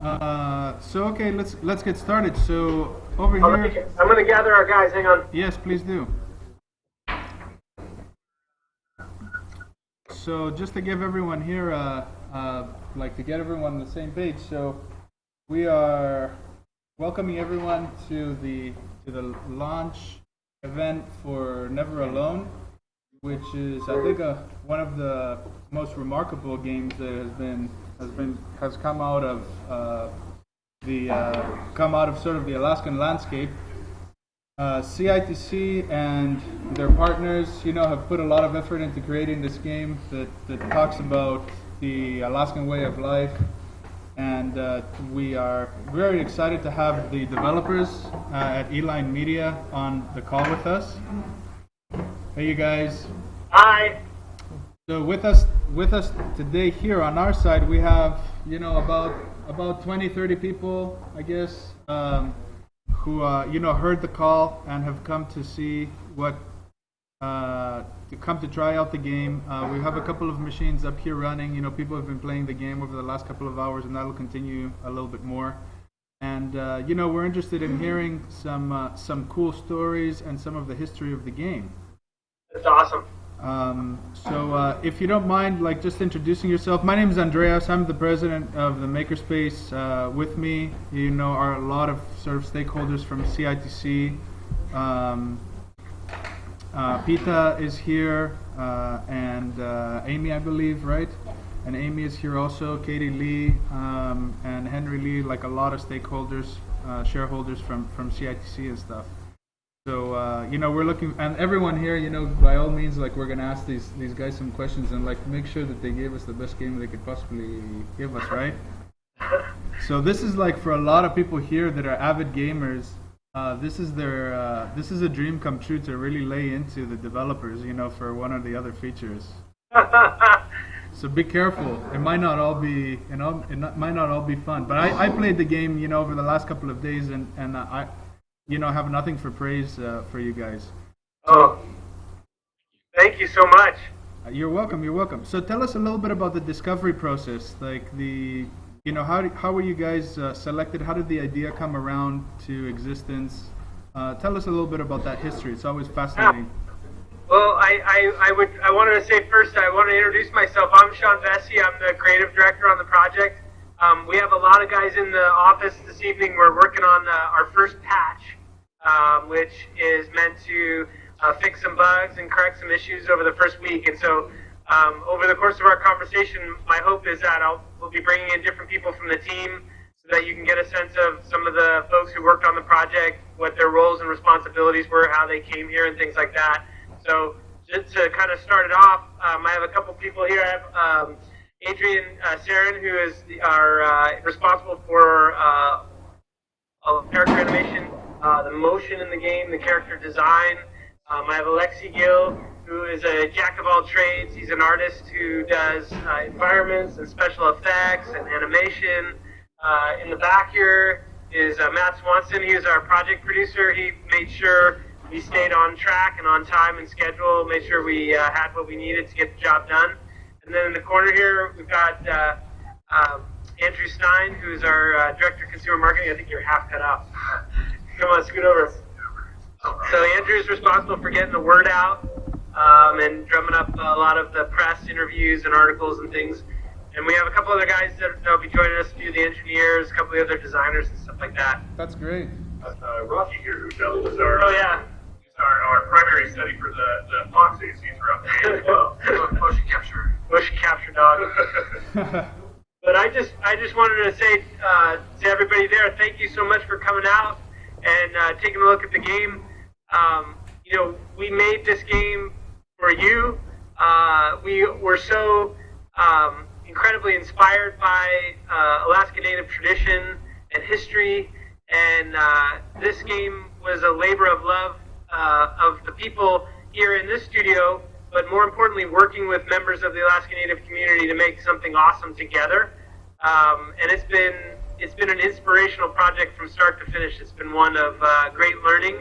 So okay, let's get started. So over here, I'm going to gather our guys. Hang on. yes, please do. So just to give everyone here, like to get everyone on the same page. So we are welcoming everyone to the launch event for Never Alone, which is I think one of the most remarkable games that has come out of come out of sort of the Alaskan landscape. CITC and their partners, have put a lot of effort into creating this game that talks about the Alaskan way of life, and we are very excited to have the developers at Eline Media on the call with us. Hey, you guys. Hi. So with us today here on our side, we have about 20-30 people, I guess, who heard the call and have come to see to come to try out the game. We have a couple of machines up here running. People have been playing the game over the last couple of hours, and that'll continue a little bit more. And we're interested in hearing some cool stories and some of the history of the game. That's awesome. So if you don't mind, just introducing yourself. My name is Andreas. I'm the president of the Makerspace. With me, are a lot of sort of stakeholders from CITC. Pita is here, and Amy, I believe, right? And Amy is here also. Katie Lee and Henry Lee, like a lot of stakeholders, shareholders from CITC and stuff. So we're looking, and everyone here, by all means, we're gonna ask these guys some questions and make sure that they gave us the best game they could possibly give us, right? So this is for a lot of people here that are avid gamers. This is a dream come true to really lay into the developers, for one or the other features. So be careful. It might not all be, it might not all be fun. But I played the game, over the last couple of days, and I have nothing for praise for you guys. Oh, thank you so much. You're welcome. You're welcome. So tell us a little bit about the discovery process, how were you guys selected? How did the idea come around to existence? Tell us a little bit about that history. It's always fascinating. Well, I wanted to say first, I want to introduce myself. I'm Sean Vesey. I'm the creative director on the project. We have a lot of guys in the office this evening. We're working on our first patch, which is meant to fix some bugs and correct some issues over the first week. And so over the course of our conversation, my hope is that we'll be bringing in different people from the team so that you can get a sense of some of the folks who worked on the project, what their roles and responsibilities were, how they came here, and things like that. So just to kind of start it off, I have a couple people here. I have Adrian Sarin, who is our responsible for character animation, the motion in the game, the character design. I have Alexi Gill, who is a jack of all trades. He's an artist who does environments and special effects and animation. In the back here is Matt Swanson. He was our project producer. He made sure we stayed on track and on time and schedule, made sure we had what we needed to get the job done. And then in the corner here, we've got Andrew Stein, who's our Director of Consumer Marketing. I think you're half cut off. Come on, scoot over. So Andrew's responsible for getting the word out and drumming up a lot of the press interviews and articles and things. And we have a couple other guys that will be joining us, a few of the engineers, a couple of the other designers and stuff like that. That's great. Rocky here, who does our, our primary study for the fox that you see throughout the game as well. Motion capture. Motion capture dog. But I just wanted to say to everybody there, thank you so much for coming out and taking a look at the game. We made this game for you. We were so incredibly inspired by Alaska Native tradition and history, and this game was a labor of love of the people here in this studio, but more importantly, working with members of the Alaska Native community to make something awesome together. And it's been an inspirational project from start to finish. It's been one of great learning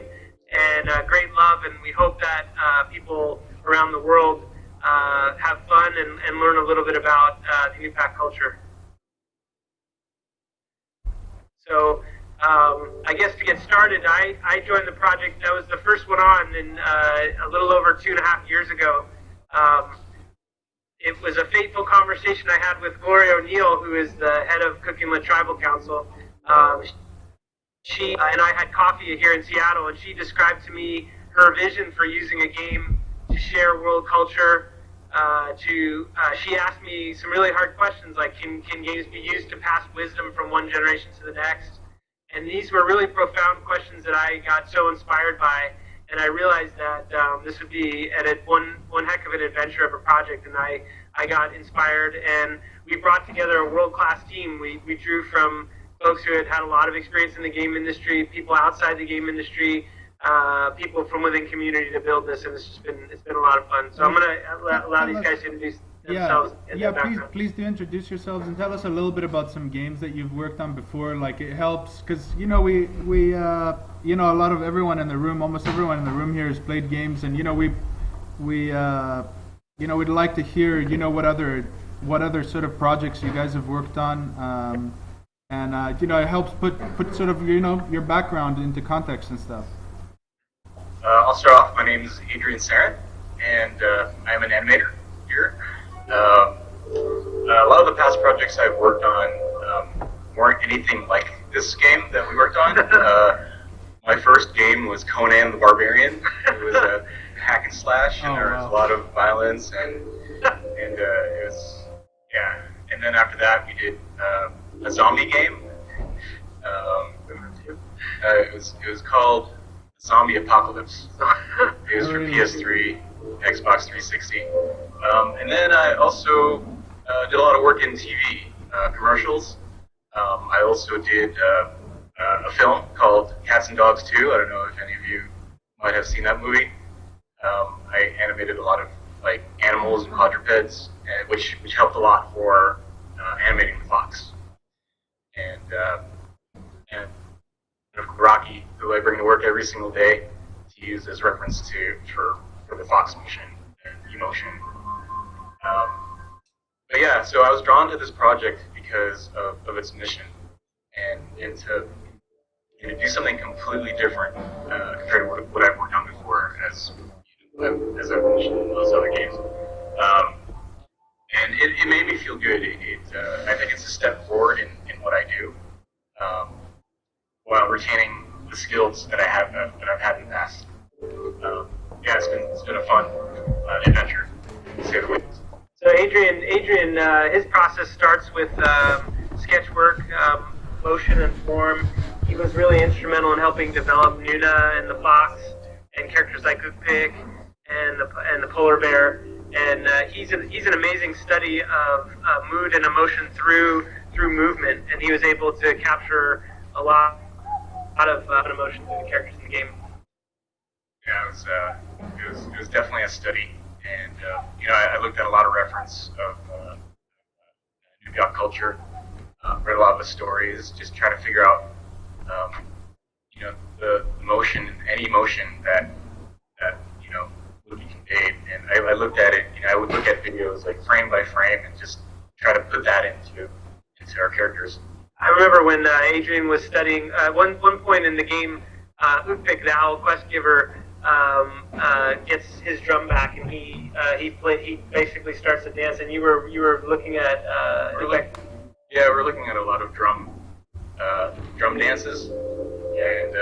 and great love, and we hope that people around the world have fun and learn a little bit about the Inupiaq culture. So I guess to get started, I joined the project. I was the first one on in a little over 2.5 years ago. It was a fateful conversation I had with Gloria O'Neill, who is the head of Cook-Inlet Tribal Council. She and I had coffee here in Seattle, and she described to me her vision for using a game to share world culture. She asked me some really hard questions, like can games be used to pass wisdom from one generation to the next? And these were really profound questions that I got so inspired by, and I realized that this would be one heck of an adventure of a project, and I got inspired, and we brought together a world-class team. We drew from folks who had a lot of experience in the game industry, people outside the game industry, people from within community to build this, and it's been a lot of fun. So I'm going to allow these guys to introduce themselves. Please do introduce yourselves and tell us a little bit about some games that you've worked on before. Like, it helps because we a lot of everyone in the room, almost everyone in the room here has played games, and we'd like to hear what other sort of projects you guys have worked on. It helps put sort of your background into context and stuff. I'll start off. My name is Adrian Sarin, and I'm an animator here. A lot of the past projects I've worked on weren't anything like this game that we worked on. My first game was Conan the Barbarian. It was a hack and slash, and there was a lot of violence, and it was And then after that, we did a zombie game. It was called Zombie Apocalypse. It was for PS3, Xbox 360. And then I also did a lot of work in TV commercials. I also did a film called Cats and Dogs 2. I don't know if any of you might have seen that movie. I animated a lot of animals and quadrupeds, which helped a lot for animating the fox. And Rocky, who I bring to work every single day to use as reference for the fox motion and emotion. So I was drawn to this project because of its mission and to do something completely different compared to what I've worked on before as I've mentioned in those other games. And it made me feel good. I think it's a step forward in what I do, while retaining the skills that I've had in the past. It's been a fun adventure, to say the least. So Adrian, his process starts with sketch work, motion and form. He was really instrumental in helping develop Nuna and the fox, and characters like Ukpik and the polar bear. And he's an amazing study of mood and emotion through movement, and he was able to capture a lot of emotion through the characters in the game. Yeah, it was definitely a study, and I looked at a lot of reference of New York culture, read a lot of the stories, just trying to figure out the emotion, any emotion that would be conveyed. And I looked at it. I would look at videos like frame by frame and just try to put that into our characters. I remember when Adrian was studying one point in the game, Ukpik, the owl quest giver, gets his drum back, and he basically starts to dance. And you were looking at we're looking at a lot of drum dances, and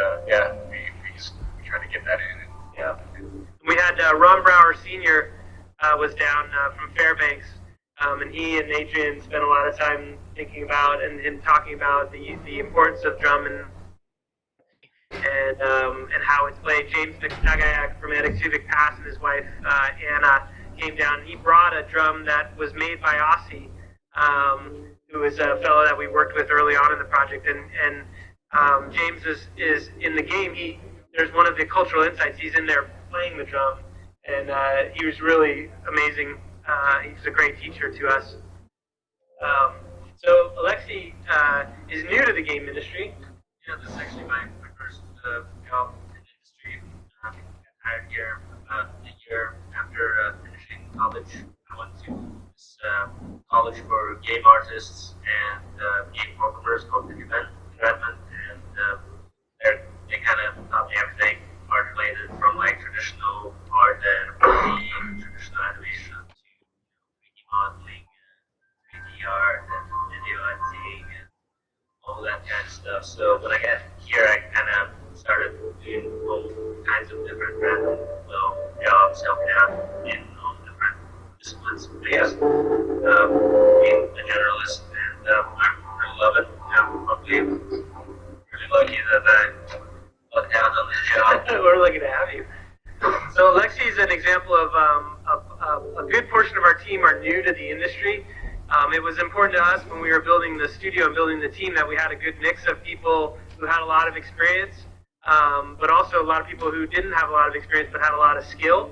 we try to get that in. Yeah, we had Ron Brower Sr. Was down from Fairbanks. And he and Adrian spent a lot of time thinking about and talking about the importance of drum and how it's played. James McNagayak from Anaktuvik Pass and his wife Anna came down. And he brought a drum that was made by Aussie, who is a fellow that we worked with early on in the project. And James is in the game. There's one of the cultural insights. He's in there playing the drum, and he was really amazing. He's a great teacher to us. So Alexei is new to the game industry. Yeah, this is actually my first job in the industry. I hired here about a year after finishing college. I went to this college for game artists and game programmers called Redmond. that kind of stuff. So when I got here, I kind of started doing all kinds of different random little jobs, helping out in all different disciplines. I guess being a generalist, and I really love it. I'm really lucky that I lucked out on this job. We're lucky to have you. So Lexi is an example of a good portion of our team are new to the industry. It was important to us when we were building the studio and building the team that we had a good mix of people who had a lot of experience, but also a lot of people who didn't have a lot of experience but had a lot of skill.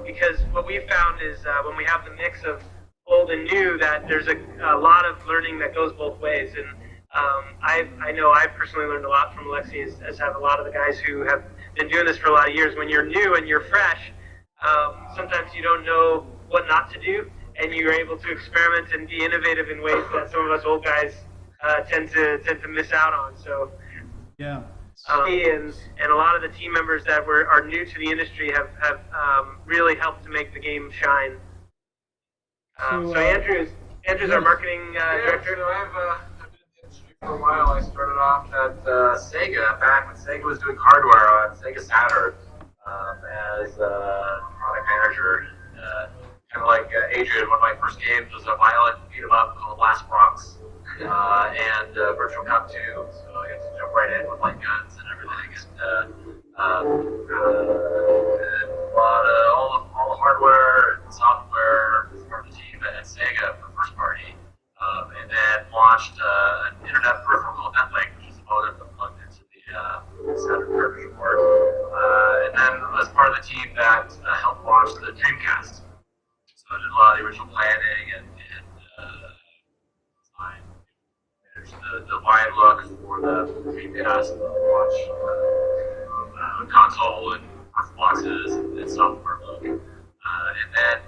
Because what we found is when we have the mix of old and new, that there's a lot of learning that goes both ways. And I know I've personally learned a lot from Lexi, as have a lot of the guys who have been doing this for a lot of years. When you're new and you're fresh, sometimes you don't know what not to do, and you're able to experiment and be innovative in ways that some of us old guys tend to miss out on. So Yeah. and a lot of the team members that are new to the industry have really helped to make the game shine. So Andrew's our marketing director. So I've been in the industry for a while. I started off at Sega, back when Sega was doing hardware on Sega Saturn, as a product manager. Kind of like Adrian, one of my first games was a violent beat 'em up called Last Bronx, and Virtual Cop 2. So I had to jump right in with like guns and everything, and a lot of all the hardware and software as part of the team at Sega for first party, and then launched an internet peripheral called NetLink, which is a modem that plugged into the Saturn cartridge board, and then was part of the team that helped launch the Dreamcast. So I did a lot of the original planning and design, managed the wide look for the Dreamcast launch, console and boxes and software look. And then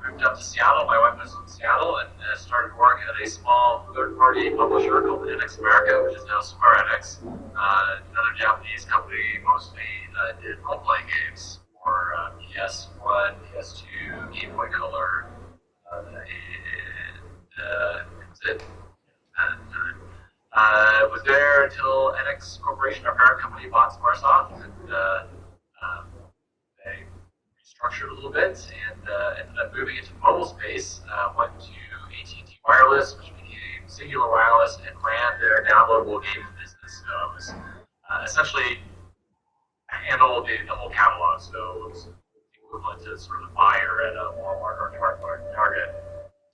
moved up to Seattle. My wife was from Seattle and started work at a small third-party publisher called NX America, which is now Square Enix, another Japanese company, mostly did role-playing games for PS1, PS2, Game Boy Color, and that's it. And was there until NX Corporation, our parent company, bought Squaresoft, and they restructured a little bit and ended up moving into the mobile space. Went to AT&T Wireless, which became Singular Wireless, and ran their downloadable games business. So it was essentially handled the whole catalog. So it was equivalent to sort of a buyer at a Walmart or Target.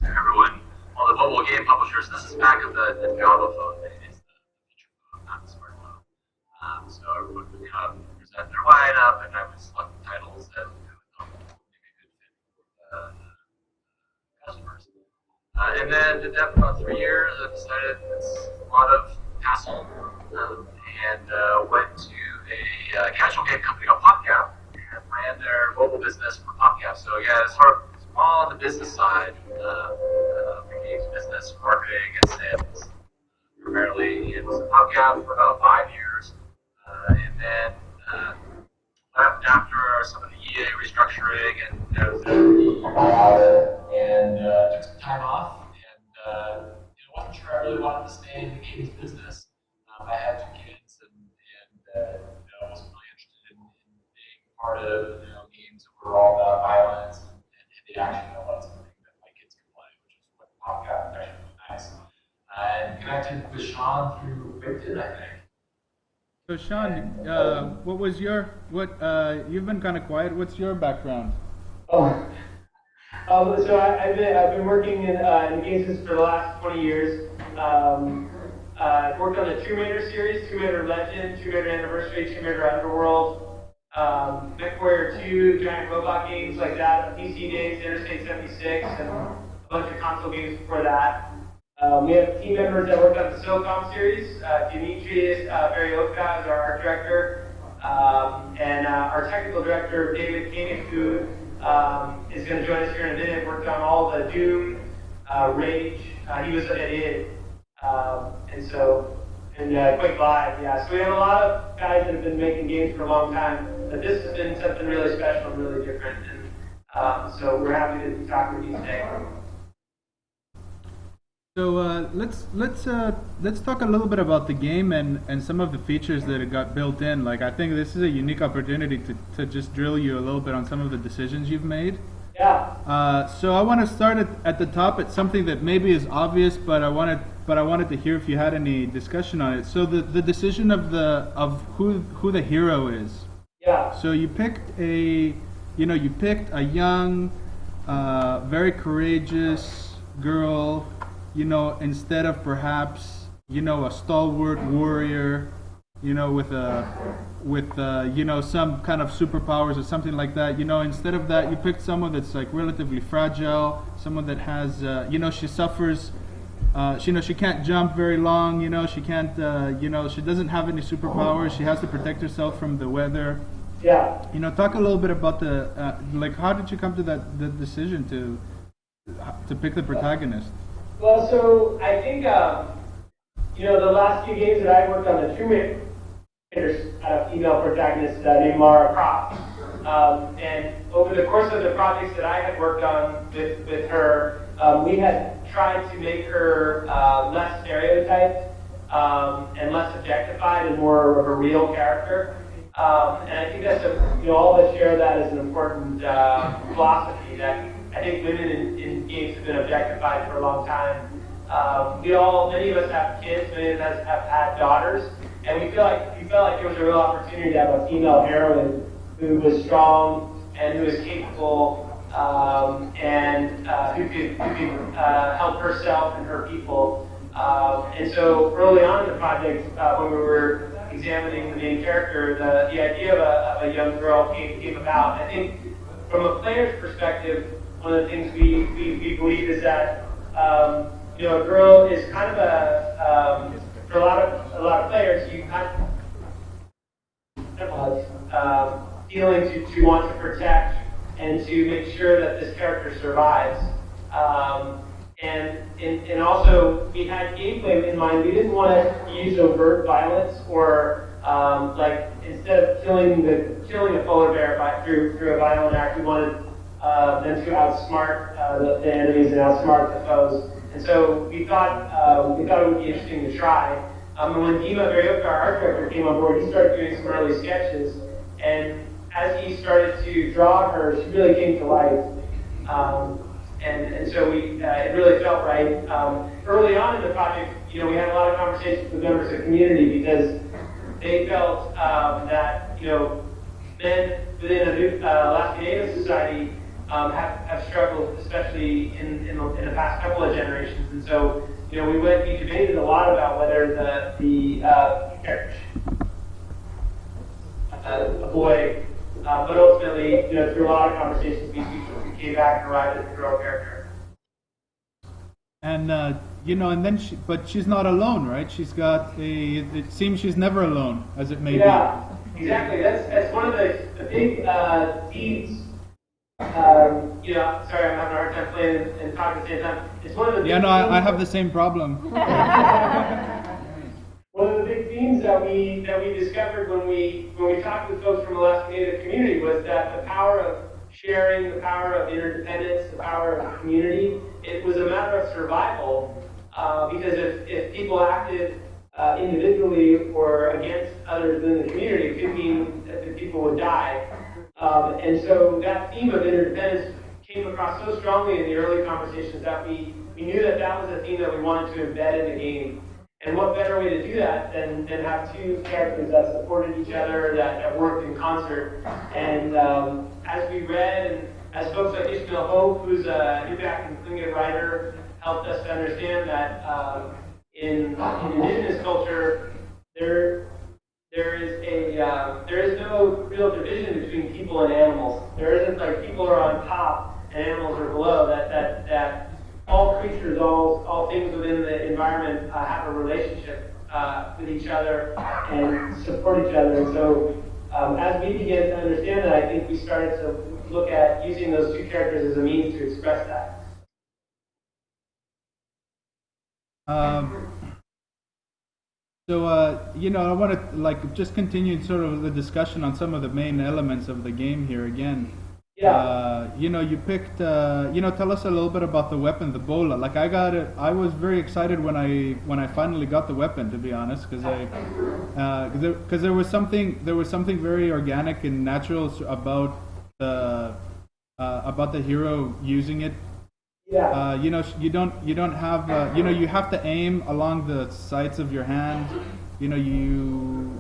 Everyone, all the mobile game publishers, this is back of the Java phone days, the feature phone, not the smartphone. So everyone would come present their lineup, and I would select the titles that would maybe a good fit for the customers. And then did that for about 3 years. I decided it's a lot of hassle, and went to a casual game company called PopCap and ran their mobile business for PopCap. So yeah, it's sort of all on the business side, the games business, marketing and sales, primarily. It was at PopCap for about 5 years, and then left after some of the EA restructuring and took some time off, and wasn't sure I really wanted to stay in the games business. I had 2 kids, and wasn't really interested in being part of games that were all about violence and the action. I wanted something that my kids could play, which is what PopCap actually was nice. And connected with Sean through Wigton, I think. So Sean, what was you've been kind of quiet. What's your background? So I've been working in the games business for the last 20 years. I've worked on the Tomb Raider series, Tomb Raider Legend, Tomb Raider Anniversary, Tomb Raider Underworld, MechWarrior 2, giant robot games like that, PC days, Interstate 76, and a bunch of console games before that. We have team members that work on the SOCOM series. Dimitri Berioka is our art director, and our technical director, David Koenig, who is going to join us here in a minute, worked on all the Doom, Rage. He was at id. And Quake Live, yeah. So we have a lot of guys that have been making games for a long time, but this has been something really special and really different, and so we're happy to talk with you today. So let's talk a little bit about the game and some of the features that it got built in. Like, I think this is a unique opportunity to just drill you a little bit on some of the decisions you've made. Yeah. So I want to start at the top at something that maybe is obvious, but I wanted to hear if you had any discussion on it. So the decision of who the hero is. Yeah. So you picked a young, very courageous girl, instead of perhaps, a stalwart warrior, with some kind of superpowers or something like that. Instead of that, you picked someone that's like relatively fragile, someone that has, she suffers. She can't jump very long. She can't. She doesn't have any superpowers. She has to protect herself from the weather. Yeah. Talk a little bit about how did you come to the decision to pick the protagonist? Well, so I think the last few games that I worked on, the Tomb Raiders had a female protagonist named Lara Croft, and over the course of the projects that I had worked on with her, we had tried to make her less stereotyped and less objectified and more of a real character. And I think that's all of us share that as an important philosophy that I think women in games have been objectified for a long time. Many of us have kids, many of us have had daughters, and we felt like there was a real opportunity to have a female heroine who was strong and who was capable and who could help herself and her people. And so early on in the project, when we were examining the main character, the idea of a young girl came about. I think from a player's perspective, one of the things we believe is that a girl is kind of for a lot of players, you kind of feeling to want to protect and to make sure that this character survives. And also, we had gameplay in mind. We didn't want to use overt violence or instead of killing a polar bear through a violent act, we wanted them to outsmart the enemies and outsmart the foes. And so we thought it would be interesting to try. And when Dima Berioka, our art director, came on board, he started doing some early sketches. And as he started to draw her, she really came to life. And so it really felt right. Early on in the project, we had a lot of conversations with members of the community because they felt that men within Alaska Native society have struggled, especially in the past couple of generations. And so we debated a lot about whether a boy, but ultimately, through a lot of conversations, we came back and arrived at the girl character. And and then but she's not alone, right? She's got it seems she's never alone, as it may be. Yeah, exactly. That's one of the big themes. Sorry, I'm having a hard time playing and talking at the same time. It's one of the big themes. I have the same problem. One of the big themes that we discovered when we talked with folks from the Alaska Native community was that the power of sharing, the power of interdependence, the power of community, it was a matter of survival. Because if people acted individually or against others in the community, it could mean that the people would die. And so that theme of interdependence came across so strongly in the early conversations that we knew that was a theme that we wanted to embed in the game. And what better way to do that than have two characters that supported each other, that worked in concert. And as we read, and as folks like Ishmael Hope, who's a Nubak and Tlingit writer, helped us to understand that in indigenous culture, there is no real division between people and animals. There isn't like people are on top and animals are below. That all creatures, all things within the environment have a relationship with each other and support each other. And so as we began to understand that, I think we started to look at using those two characters as a means to express that. I want to just continue sort of the discussion on some of the main elements of the game here again. You know, you picked. You know, tell us a little bit about the weapon, the bola. Like I got it. I was very excited when I finally got the weapon, to be honest, because there was something very organic and natural about the hero using it. Yeah. You know, you don't have. You know, you have to aim along the sides of your hand. You know, you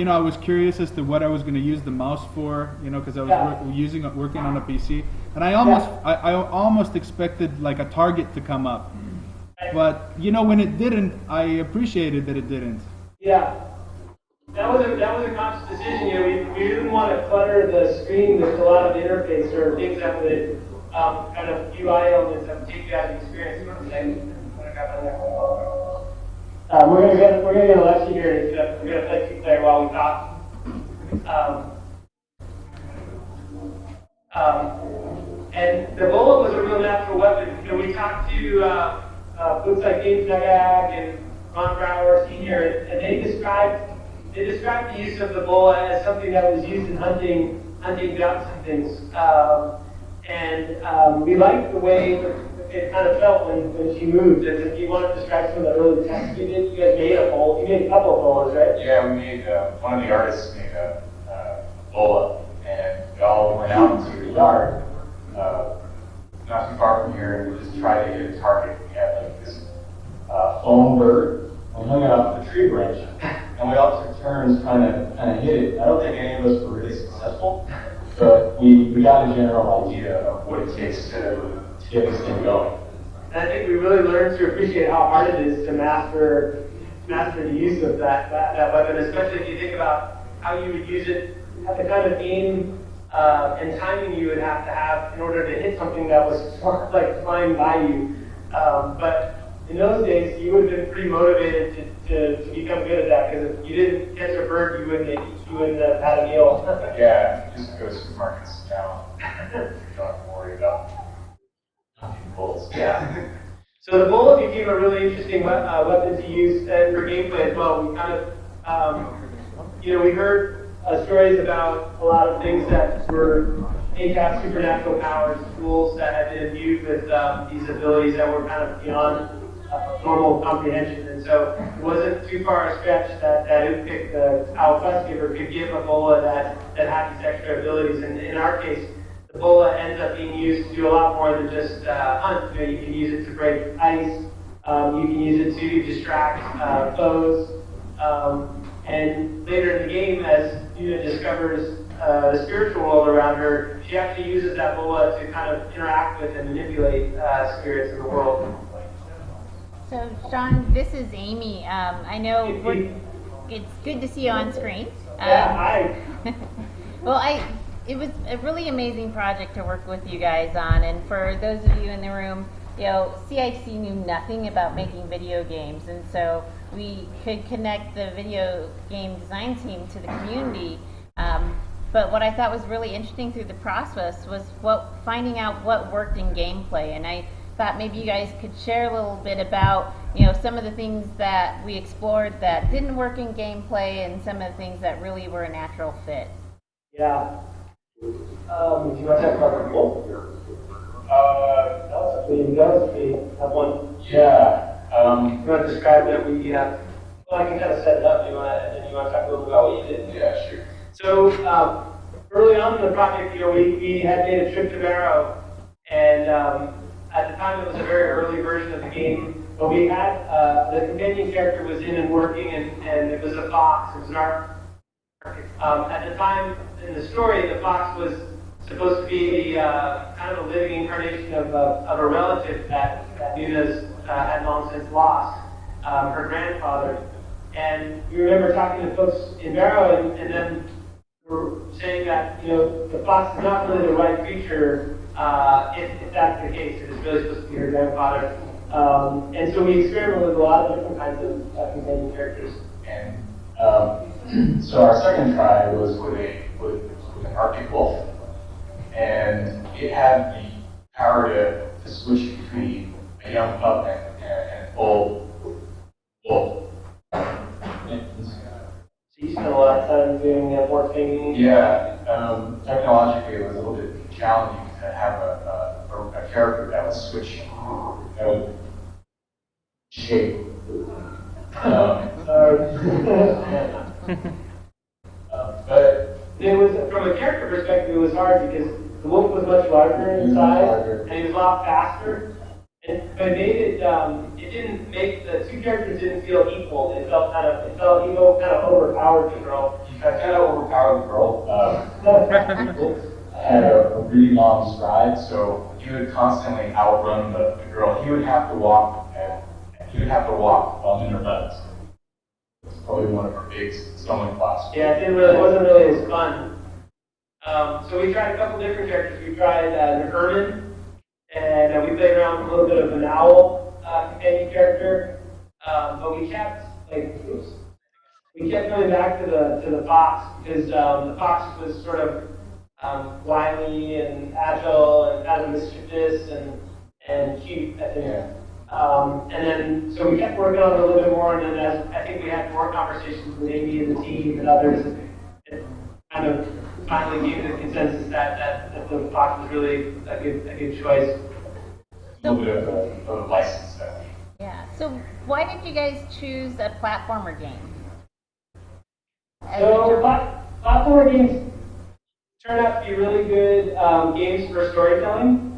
know, I was curious as to what I was going to use the mouse for, you know, because I was working on a PC, and I almost expected like a target to come up, but you know, when it didn't, I appreciated that it didn't. Yeah, that was a conscious decision. You know, we didn't want to clutter the screen with a lot of interface or things that would kind of UI elements that would take you out of the experience. We're gonna get Alexi here. We're gonna play two-player while we talk. And the bullet was a real natural weapon. You know, we talked to folks like James Nagag and Ron Brower Sr., and they described the use of the bullet as something that was used in hunting ducks and things. We liked the way it kind of felt when she moved. And if you want to describe some of the early tests you did, you guys made a bowl. You made a couple of bowls, right? Yeah, we made, one of the artists made a bola, and we all went out into the yard, not too far from here, and we just tried to hit a target. We had like this foam bird, and we hung it off the tree branch, and we all took turns trying to hit it. I don't think any of us were really successful, but we got a general idea of what it takes to get this thing going. And I think we really learned to appreciate how hard it is to master the use of that weapon, especially if you think about how you would use it, the kind of aim and timing you would have to have in order to hit something that was like flying by you. But in those days, you would have been pretty motivated to become good at that, because if you didn't catch a bird, you wouldn't have had a meal. Yeah, just go to supermarkets now. You don't have to worry about bulls. Yeah. So the bullet became a really interesting weapon to use and for gameplay as well. We kind of, you know, we heard stories about a lot of things that were ACAP supernatural powers, tools that had been imbued with these abilities that were kind of beyond normal comprehension. And so it wasn't too far a stretch that Utpik, the Owl Quest giver, could give a bola that had these extra abilities. And in our case, the bola ends up being used to do a lot more than just hunt. You know, you can use it to break ice. You can use it to distract foes. And later in the game, as Yuna discovers the spiritual world around her, she actually uses that bola to kind of interact with and manipulate spirits in the world. So, Sean, this is Amy. I know it's good to see you on screen. Hi. Well, it was a really amazing project to work with you guys on, and for those of you in the room, you know, CIC knew nothing about making video games, and so we could connect the video game design team to the community. But what I thought was really interesting through the process was finding out what worked in gameplay, and I thought maybe you guys could share a little bit about, you know, some of the things that we explored that didn't work in gameplay and some of the things that really were a natural fit. Yeah. Do you want to talk about the goal? We have one. Yeah. You want to describe that we have? Well, I can kind of set it up. You want to talk a little bit about what you did? Yeah, sure. So early on in the project, you know, we had made a trip to Barrow, and at the time it was a very early version of the game. But we had the companion character was in and working, and it was a fox. It was an arc. At the time in the story, the fox was supposed to be the kind of a living incarnation of a relative that Yuna's had long since lost, her grandfather. And we remember talking to folks in Barrow, and then were saying that, you know, the fox is not really the right creature if that's the case. It is really supposed to be her grandfather. And so we experimented with a lot of different kinds of companion characters. And so our second try was with an Arctic wolf, and it had the power to switch between a young pup and an old wolf. So you spent a lot of time doing morphing? Yeah, technologically it was a little bit challenging to have a character that would switch, that would shape. But it was, from a character perspective, it was hard because the wolf was much larger in size and he was a lot faster. But it made it, it didn't make, the two characters didn't feel equal. It felt kind of overpowered the girl. I kind of overpowered the girl. Had a really long stride, so he would constantly outrun the girl. He would have to walk on her butt. It's probably one of her big stumbling blocks. Yeah, it wasn't really as fun. So we tried a couple different characters. We tried an ermine, and we played around with a little bit of an owl companion character. But we kept going back to the fox because the fox was sort of wily and agile and kind of mischievous and cute, I think. Yeah. And then, so we kept working on it a little bit more, and then as I think we had more conversations with Amy and the team and others, it kind of finally came to the consensus that the fox was really a good choice. A little bit of a license there. Yeah. So why did you guys choose a platformer game? So platformer games turn out to be really good games for storytelling.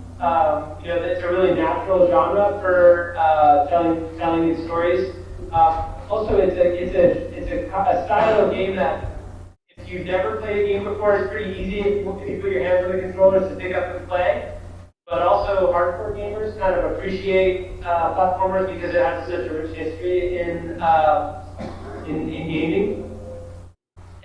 It's a really natural genre for telling these stories. Also, it's a style of game that if you've never played a game before, it's pretty easy if you put your hands on the controllers to pick up and play. But also, hardcore gamers kind of appreciate platformers because it has such a rich history in gaming.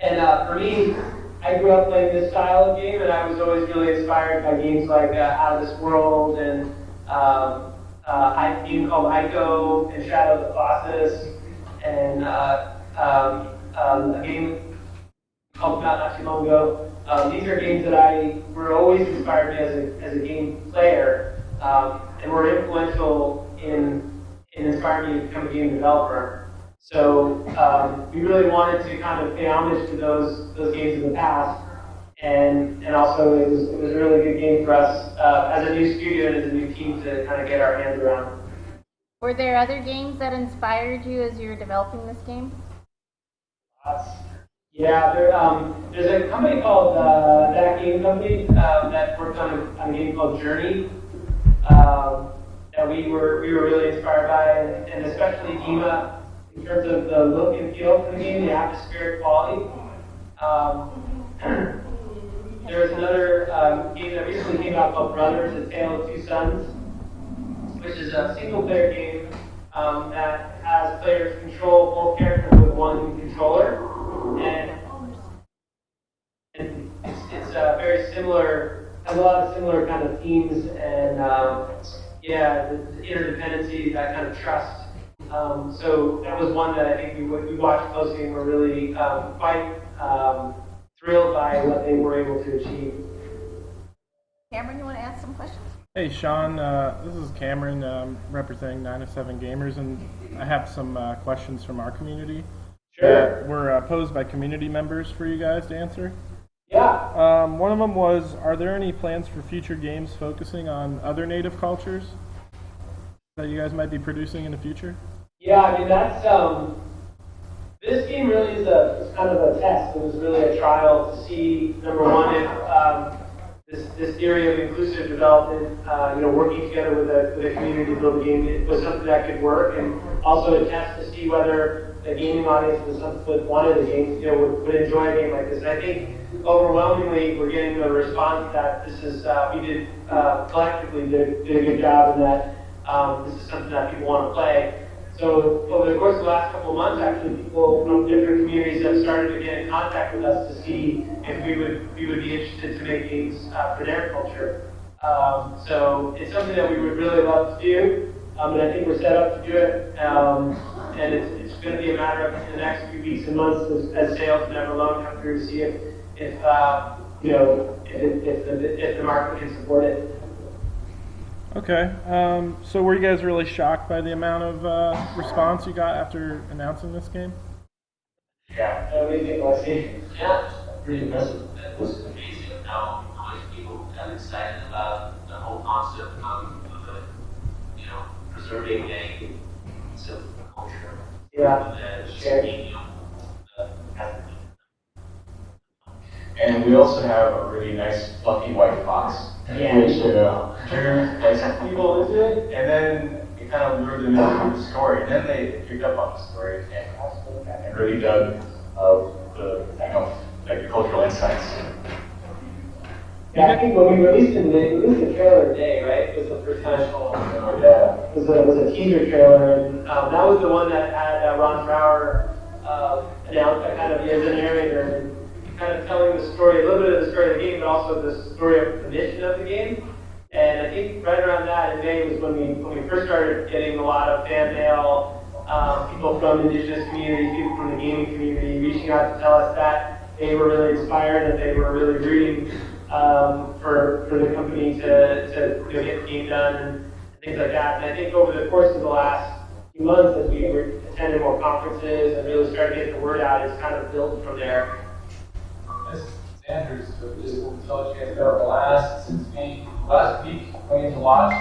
And for me, I grew up playing this style of game, and I was always really inspired by games like Out of This World and a game called Ico and Shadow of the Colossus, and a game called Not Too Long Ago. These are games that I were always inspired me as a game player, and were influential in inspiring me to become a game developer. So we really wanted to kind of pay homage to those games in the past, and also it was a really good game for us as a new studio and as a new team to kind of get our hands around. Were there other games that inspired you as you were developing this game? Yeah, there's a company called That Game Company that worked on a game called Journey that we were really inspired by, and especially Dima. In terms of the look and feel for the game, the atmospheric quality. There's another game that recently came out called Brothers: A Tale of Two Sons, which is a single-player game that has players control both characters with one controller, and it's very similar. Has a lot of similar kind of themes and the interdependency, that kind of trust. So that was one that I think we watched closely and were really quite thrilled by what they were able to achieve. Cameron, you want to ask some questions? Hey Sean, this is Cameron representing 907 Gamers, and I have some questions from our community that were posed by community members for you guys to answer. Yeah. One of them was, are there any plans for future games focusing on other native cultures that you guys might be producing in the future? Yeah, I mean, that's, this game really is kind of a test. It was really a trial to see, number one, if this theory of inclusive development, working together with a community to build a game, was something that could work, and also a test to see whether the gaming audience would wanted a game, would enjoy a game like this. And I think overwhelmingly we're getting a response that this is, we did collectively did a good job, and that this is something that people want to play. So over the course of the last couple of months, actually, people from different communities have started to get in contact with us to see if we would be interested to make games for their culture. So it's something that we would really love to do, and I think we're set up to do it. And it's going to be a matter of in the next few weeks and months as sales and Everlone come through to see if the market can support it. Okay, so were you guys really shocked by the amount of response you got after announcing this game? Yeah, what do you think, Lexi? Yeah, pretty impressive. It was amazing how much people have excited about the whole concept of preserving a simple culture. Yeah. And we also have a really nice fluffy white fox, which drew like some people into it, and then it kind of lured them into the story. And then they picked up on the story and really dug the like the cultural insights. Yeah, I think when we released the trailer today, right? It was the first time. Yeah. It was a teaser trailer, and that was the one that had Ron Trower announced kind of as a narrator and kind of telling the story, a little bit of the story of the game, but also the story of the mission of the game. And I think right around that in May was when we first started getting a lot of fan mail, people from indigenous communities, people from the gaming community reaching out to tell us that they were really inspired, that they were really rooting for the company to get the game done and things like that. And I think over the course of the last few months, as we attended more conferences and really started getting the word out, it's kind of built from there. This is Andrews, so just to tell you guys about since last week going into launch,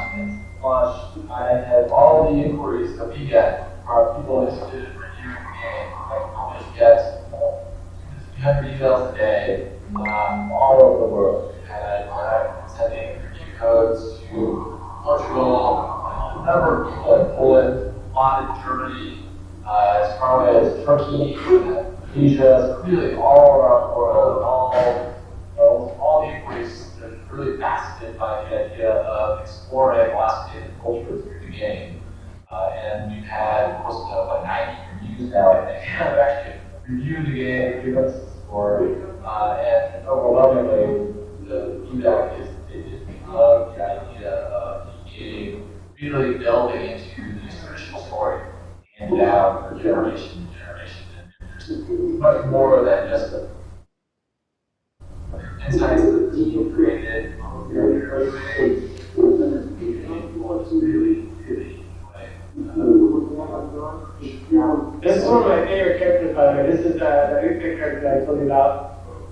I had all the inquiries that we get from people interested in reviewing the game. Like, how many get 300 emails a day all over the world. We had sending review codes to Portugal, a number of people in Poland, London, Germany, as far away as Turkey, Asia, really all around the world, all the inquiries are really fascinated by the idea of exploring Alaska Native culture through the game. And we've had close to like 90 reviews now, I think, have actually reviewed the game, given us the story, and overwhelmingly the feedback is they just love the idea of the game really delving into this traditional story and down for generation to generation. And there's much more than just the insights that the team created. Really, really This is one of my favorite characters, by the way. This is the Upic character that I told you about.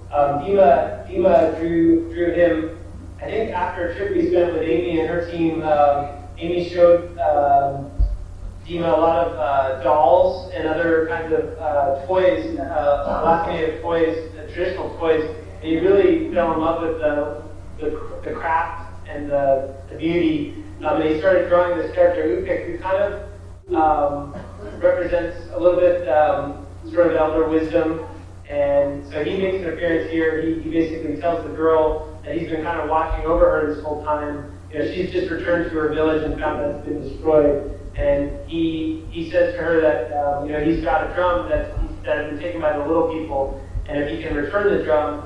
Dima drew him, I think, after a trip we spent with Amy and her team. Amy showed Dima a lot of dolls and other kinds of toys, Alaska Native toys, traditional toys, and he really fell in love with the craft and the beauty. And he started drawing this character Upic, who kind of represents a little bit sort of elder wisdom. And so he makes an appearance here. He basically tells the girl that he's been kind of watching over her this whole time. She's just returned to her village and found that it's been destroyed. And he says to her that he's got a drum that has been taken by the little people, and if he can return the drum,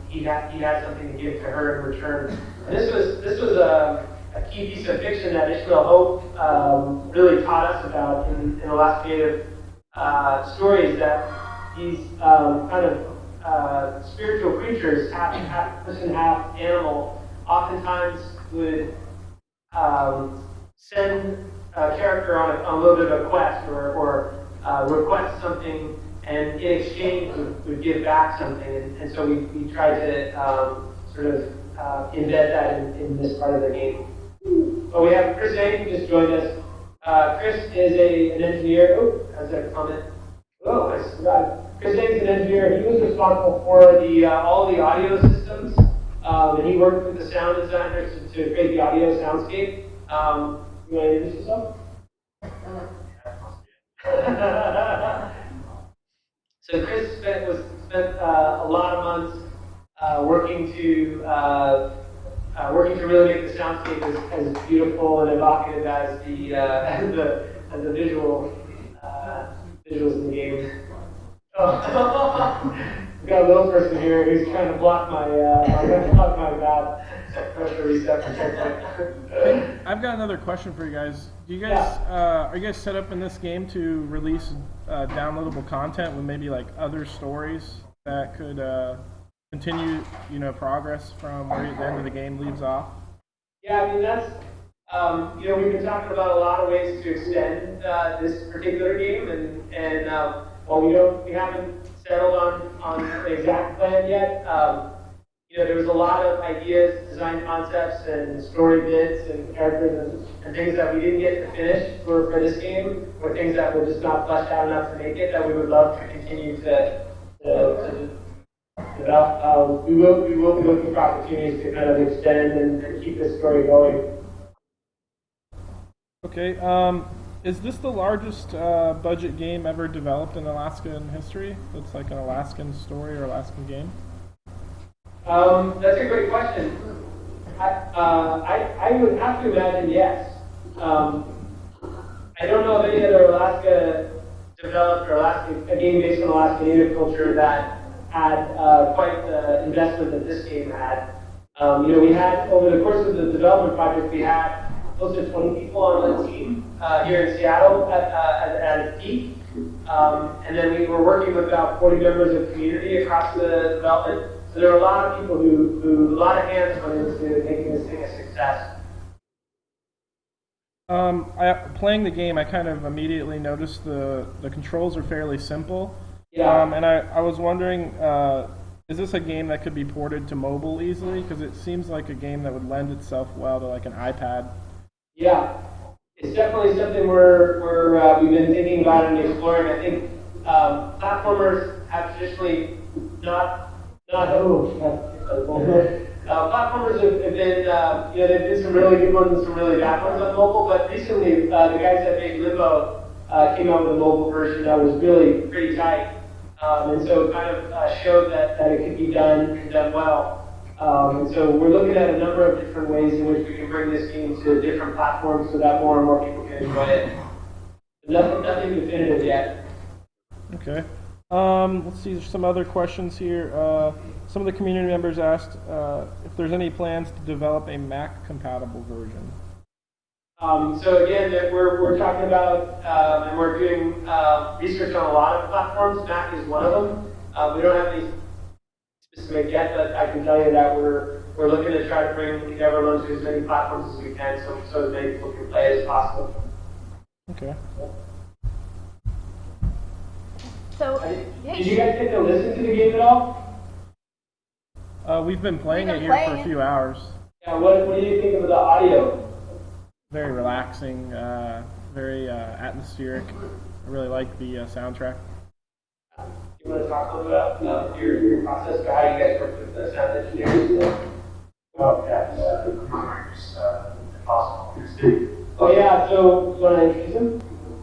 he has something to give to her in return. And this was a key piece of fiction that Ishmael Hope really taught us about in Alaska Native stories, that these kind of spiritual creatures, half person, half animal, oftentimes would send a character on a little bit of a quest or request something, and in exchange would give back something. And so we try to sort of embed that in this part of the game. But we have Chris A, who just joined us. Chris is an engineer. Oh, how's that comment? Oh, I forgot it. Chris A is an engineer. He was responsible for all the audio systems, and he worked with the sound designers to create the audio soundscape. You want to introduce yourself? So Chris spent a lot of months working to really make the soundscape as beautiful and evocative as the visuals in the game. Oh. We've got a little person here who's trying to block my mouth. I've got another question for you guys. Do you guys are you guys set up in this game to release downloadable content with maybe like other stories that could continue, progress from where the end of the game leaves off? Yeah, I mean that's we've been talking about a lot of ways to extend this particular game, and while we haven't settled on the exact plan yet. there was a lot of ideas, design concepts, and story bits, and characters, and things that we didn't get to finish for this game, or things that were just not fleshed out enough to make it, that we would love to continue to develop. We will be looking for opportunities to kind of extend and keep this story going. Okay. Is this the largest budget game ever developed in Alaska in history? That's like an Alaskan story or Alaskan game? That's a great question. I would have to imagine yes. I don't know of any other Alaska developed or a game based on Alaska Native culture that had quite the investment that this game had. We had, over the course of the development project, we had close to 20 people on the team here in Seattle at its peak. And then we were working with about 40 members of community across the development. So there were a lot of people who a lot of hands went into making this thing a success. Playing the game, I kind of immediately noticed the controls are fairly simple. Yeah. And I was wondering, is this a game that could be ported to mobile easily? Because it seems like a game that would lend itself well to like an iPad. Yeah, it's definitely something we've been thinking about and exploring. I think platformers have traditionally platformers have been, there've been some really good ones and some really bad ones on mobile, but recently the guys that made Limbo came out with a mobile version that was really pretty tight, and so it kind of showed that it could be done and done well. And so we're looking at a number of different ways in which we can bring this game to different platforms so that more and more people can enjoy it. Nothing definitive yet. Okay. Let's see, there's some other questions here. Some of the community members asked if there's any plans to develop a Mac-compatible version. So again, that we're talking about, and we're doing research on a lot of platforms. Mac is one of them. We don't have any specific yet, but I can tell you that we're looking to try to bring Neverland to as many platforms as we can, so as many people can play as possible. Okay. So, Did you guys get to listen to the game at all? We've been playing it here for a few hours. Yeah. What do you think of the audio? Very relaxing, very atmospheric. I really like the soundtrack. You want to talk a little about your process for how you guys work with the sound engineers? Well, yeah, it's impossible. Oh yeah, so you want to introduce him? A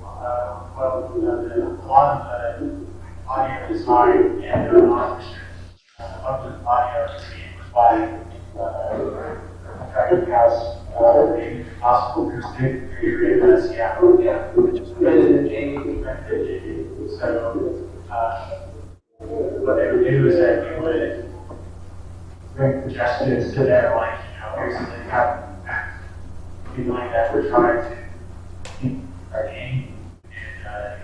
lot of the audio design and orchestra. Up to the audio is being by Contracting House, possible acoustic, here in Seattle. Yeah, Brendan and Jamie. So, what they would do is that you would bring projections to their, like, here's the kind of feeling that we're trying to keep our game, and,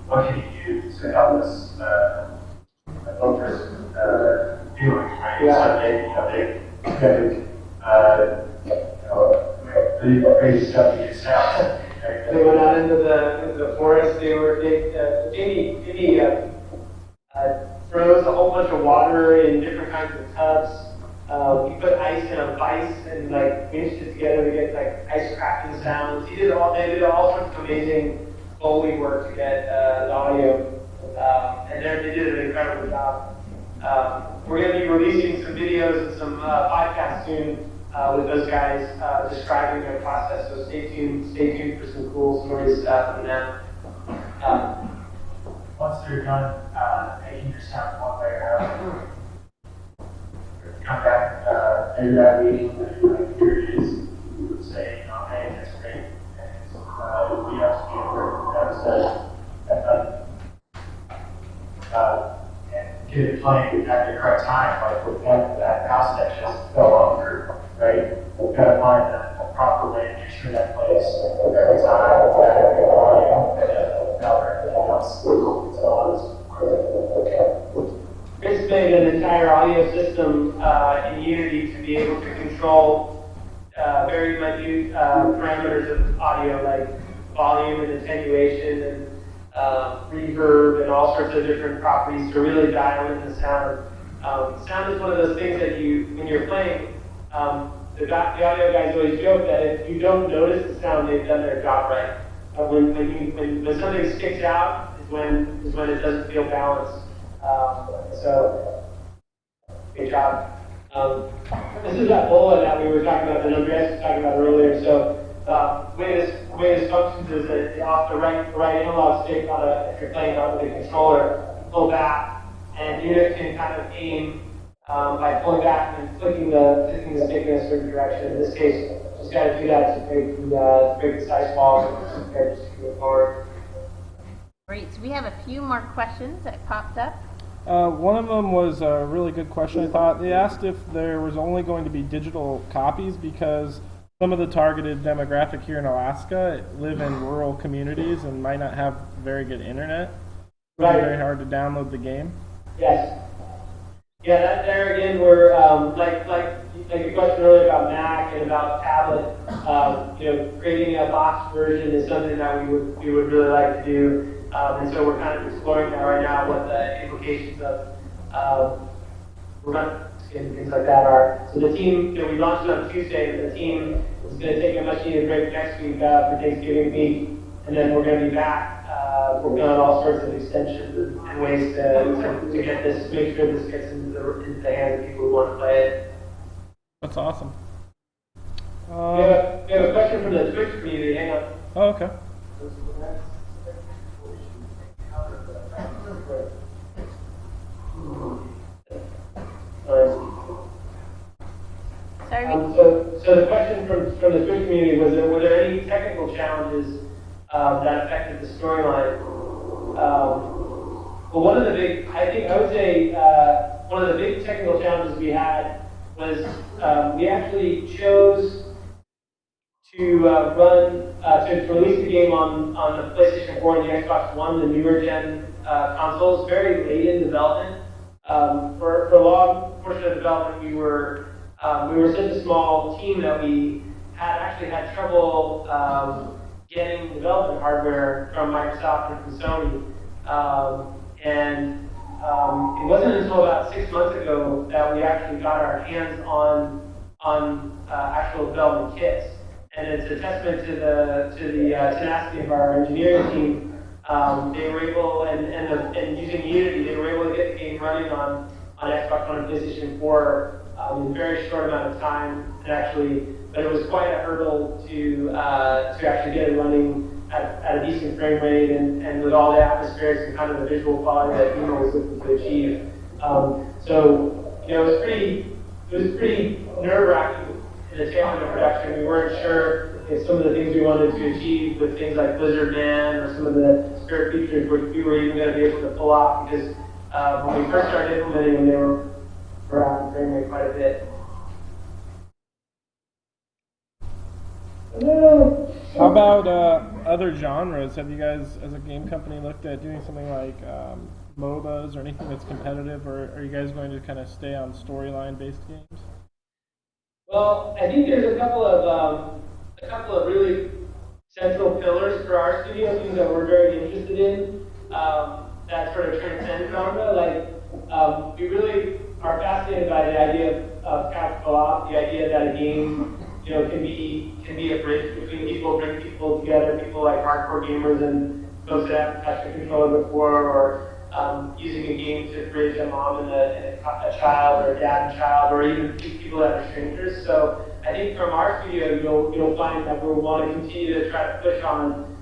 what can you do to help us, focus, doing, right? Yeah. So the crazy stuff you get sound. They went out into the forest. Jamie froze a whole bunch of water in different kinds of tubs. He put ice in a vise and mixed it together to get ice cracking sounds. They did all sorts of amazing Foley work to get the audio, and they did an incredible job. We're going to be releasing some videos and some podcasts soon with those guys describing their process. So stay tuned for some cool stories from them. Once they're done making your sound one way or another, come back, maybe that meeting, here it is, say, hey, that's great. And we have to be able and get it playing at the correct time, like with that house that just fell over, right? We've got to find the proper way to make sure that plays every time, every volume, and everything else. Chris made an entire audio system in Unity to be able to control very minute parameters of audio, like volume and attenuation and reverb and all sorts of different properties to really dial in the sound. Sound is one of those things that when you're playing, the audio guys always joke that if you don't notice the sound, they've done their job right. When something sticks out is when it doesn't feel balanced. So, good job. This is that bola that we were talking about, that Andreas was talking about earlier. So, the way this functions is that off the right analog stick if you're playing out with a controller, you pull back, and the unit can kind of aim by pulling back and flicking the stick in a certain direction. In this case, just got to do that to break the size walls and just move forward. Great. So we have a few more questions that popped up. One of them was a really good question, I thought. They asked if there was only going to be digital copies because some of the targeted demographic here in Alaska live in rural communities and might not have very good internet. It would be very hard to download the game. Yes. Yeah, that there again, we're like your question earlier about Mac and about tablet. Creating a box version is something that we would really like to do. And so we're kind of exploring that right now, what the implications of and things like that are. So the team, we launched it on Tuesday, and the team is going to take a much needed break next week for Thanksgiving week, and then we're going to be back working on all sorts of extensions and ways to get this, make sure this gets into the hands of people who want to play it. That's awesome. We have a question from the Twitch community. Hang on. Oh, okay. Sorry. So the question from the Twitch community was: were there any technical challenges that affected the storyline? Well, one of the big technical challenges we had was we actually chose to release the game on the PlayStation 4 and the Xbox One, the newer gen consoles, very late in development. For a long portion of development, we were such a small team that we had trouble getting development hardware from Microsoft and from Sony. It wasn't until about 6 months ago that we actually got our hands on actual development kits. And it's a testament to the tenacity of our engineering team. They were able, and using Unity, they were able to get the game running on Xbox One and PlayStation 4 in a very short amount of time. But it was quite a hurdle to actually get it running at a decent frame rate and with all the atmospherics and kind of the visual quality that Uno was looking to achieve. It was pretty nerve-wracking in the tail end of production. We weren't sure if some of the things we wanted to achieve with things like Blizzard Man or some of the spirit features we were even going to be able to pull off, because when we first started implementing them, they were out in frame rate quite a bit. How about other genres? Have you guys, as a game company, looked at doing something like MOBAs or anything that's competitive, or are you guys going to kind of stay on storyline-based games? Well, I think there's a couple of really central pillars for our studio, things that we're very interested in that sort of transcend genre. We really are fascinated by the idea of couch co-op, the idea that a game can be a bridge between people, bring people together, people like hardcore gamers and folks that haven't touched a controller before, or using a game to bridge a mom and a child, or a dad and child, or even people that are strangers. So I think from our studio, you'll find that we'll want to continue to try to push on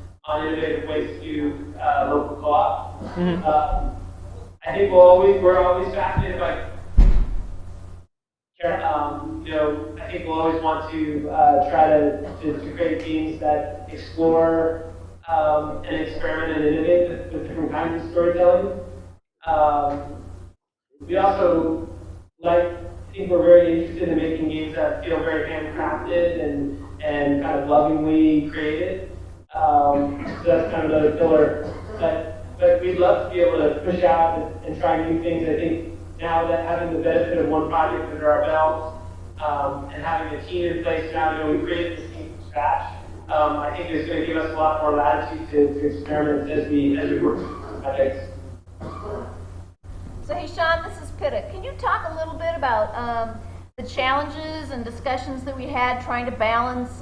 innovative ways to do local co-op. Mm-hmm. I think we're always fascinated by. I think we'll always want to try to create games that explore and experiment and innovate with different kinds of storytelling. We also think we're very interested in making games that feel very handcrafted and kind of lovingly created. So that's kind of another pillar. But we'd love to be able to push out and try new things. I think now that having the benefit of one project under our belt and having a team in place now, we created this team from scratch. I think it's going to give us a lot more latitude to experiment as we work through projects. So hey Sean, this is Pitta. Can you talk a little bit about the challenges and discussions that we had trying to balance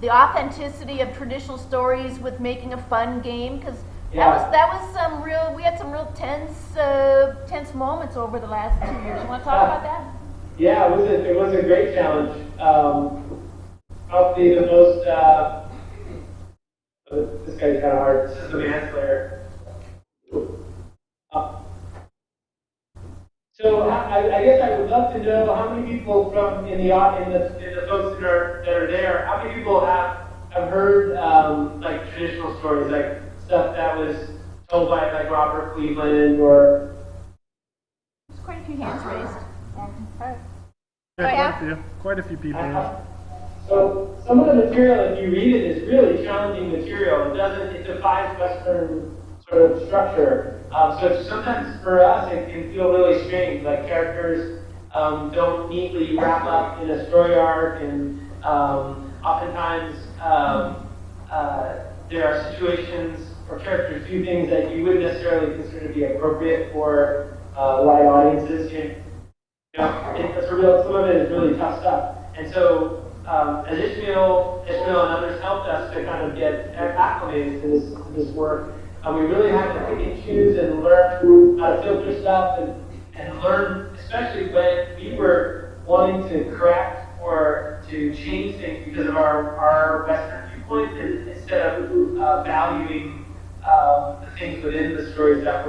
the authenticity of traditional stories with making a fun game? Because that was some real. We had some real tense moments over the last 2 years. You want to talk about that? Yeah, it was a great challenge. Probably the most. This guy's kind of hard. This is the manslayer. So I guess I would love to know how many people from in the folks that are there, how many people have heard like traditional stories, like stuff that was told by like Robert Cleveland or. There's quite a few hands raised. Quite a few people. So some of the material, if you read it, is really challenging material. It defies Western sort of structure. So sometimes for us it can feel really strange, like characters don't neatly wrap up in a story arc, and oftentimes there are situations or characters do things that you wouldn't necessarily consider to be appropriate for wide audiences. Some of it is really tough stuff. And so as Ishmael and others helped us to kind of get acclimated to this work, we really had to pick and choose and learn how to filter stuff and learn, especially when we were wanting to correct or to change things because of our Western viewpoint, instead of valuing the things within the stories that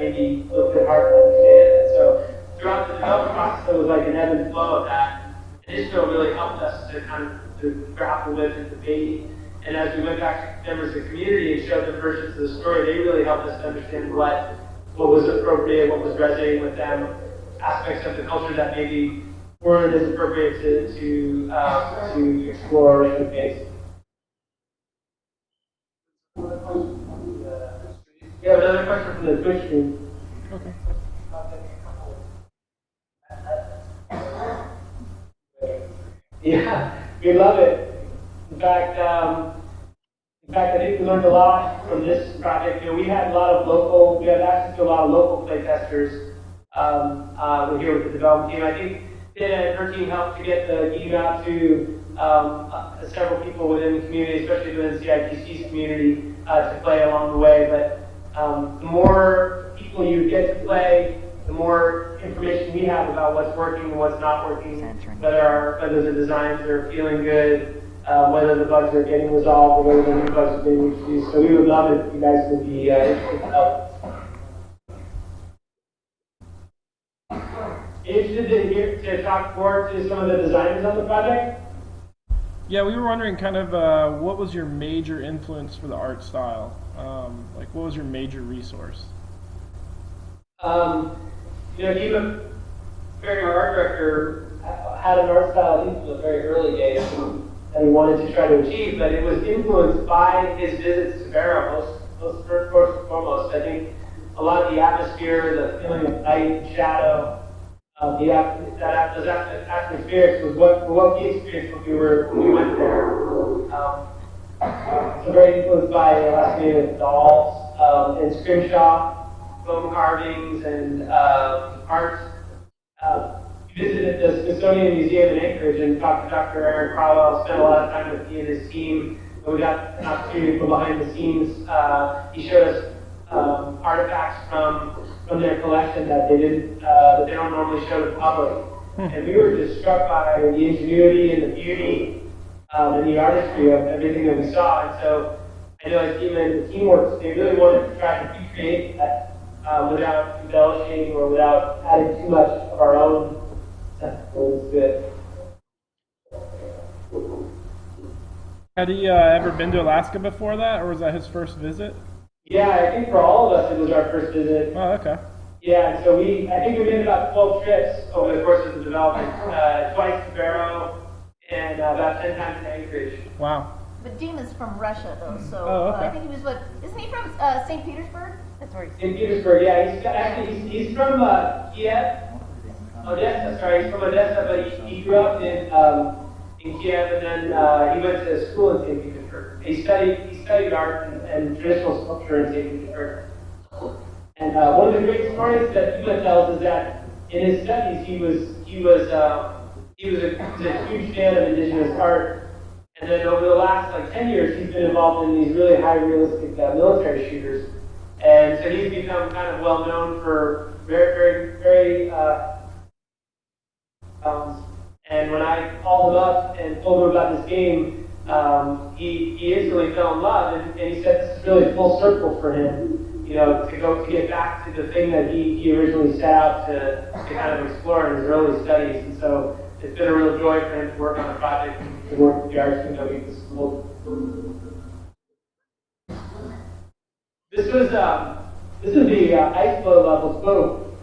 maybe a little bit hard to understand. And so throughout the development process, it was like an ebb and flow of that. And Ishmael really helped us to kind of to grapple with and debate. And as we went back to members of the community and showed them versions of the story, they really helped us to understand what was appropriate, what was resonating with them, aspects of the culture that maybe weren't as appropriate to explore or showcase. We have another question from the Twitch stream. Okay. Yeah, we love it. In fact, I think we learned a lot from this project. We had access to a lot of local playtesters we're here with the development team. I think Tina and her team helped to get the game out to several people within the community, especially within CITC's community, to play along the way. But the more people you get to play, the more information we have about what's working and what's not working, whether the designs are feeling good, whether the bugs are getting resolved, or whether the new bugs are being introduced. So we would love it if you guys would be interested in help. Interested to talk more to some of the designers on the project? Yeah, we were wondering kind of what was your major influence for the art style? Like, what was your major resource? Eva, our art director, had an art style from the very early days that he wanted to try to achieve, but it was influenced by his visits to Barrow, most first and foremost. I think a lot of the atmosphere, the feeling of light and shadow, those atmospherics was what we experienced when we went there. So very influenced by Alaska dolls and scrimshaw, foam carvings, and art. We visited the Smithsonian Museum in Anchorage and talked to Dr. Eric Crowell, spent a lot of time with he and his team, and we got an opportunity to go behind the scenes. He showed us artifacts from their collection that they don't normally show to the public. And we were just struck by the ingenuity and the beauty and the artistry of everything that we saw. And so I know as the teamwork, they really wanted to try to recreate that without embellishing or without adding too much of our own. That was good. Had he ever been to Alaska before that, or was that his first visit? Yeah, I think for all of us it was our first visit. Oh, okay. Yeah, so I think we made about 12 trips over the course of the development. Twice to Barrow and about 10 times to Anchorage. Wow. But Dima's from Russia, though, so okay. I think he was isn't he from St. Petersburg? That's where he's from. St. Petersburg, yeah. He's from Kiev. Odessa, sorry. He's from Odessa, but he grew up in Kiev, and then he went to school in St. Petersburg. He studied art and traditional sculpture in St. Petersburg. And one of the great stories that Pima tells is that in his studies he was a huge fan of indigenous art. And then over the last 10 years, he's been involved in these really high realistic military shooters. And so he's become kind of well known for very and when I called him up and told him about this game, he instantly fell in love, and he said this is really full circle for him, to get back to the thing that he originally set out to kind of explore in his early studies. And so it's been a real joy for him to work on the project and to work with the Arts Community at the school. This is the ice flow levels. So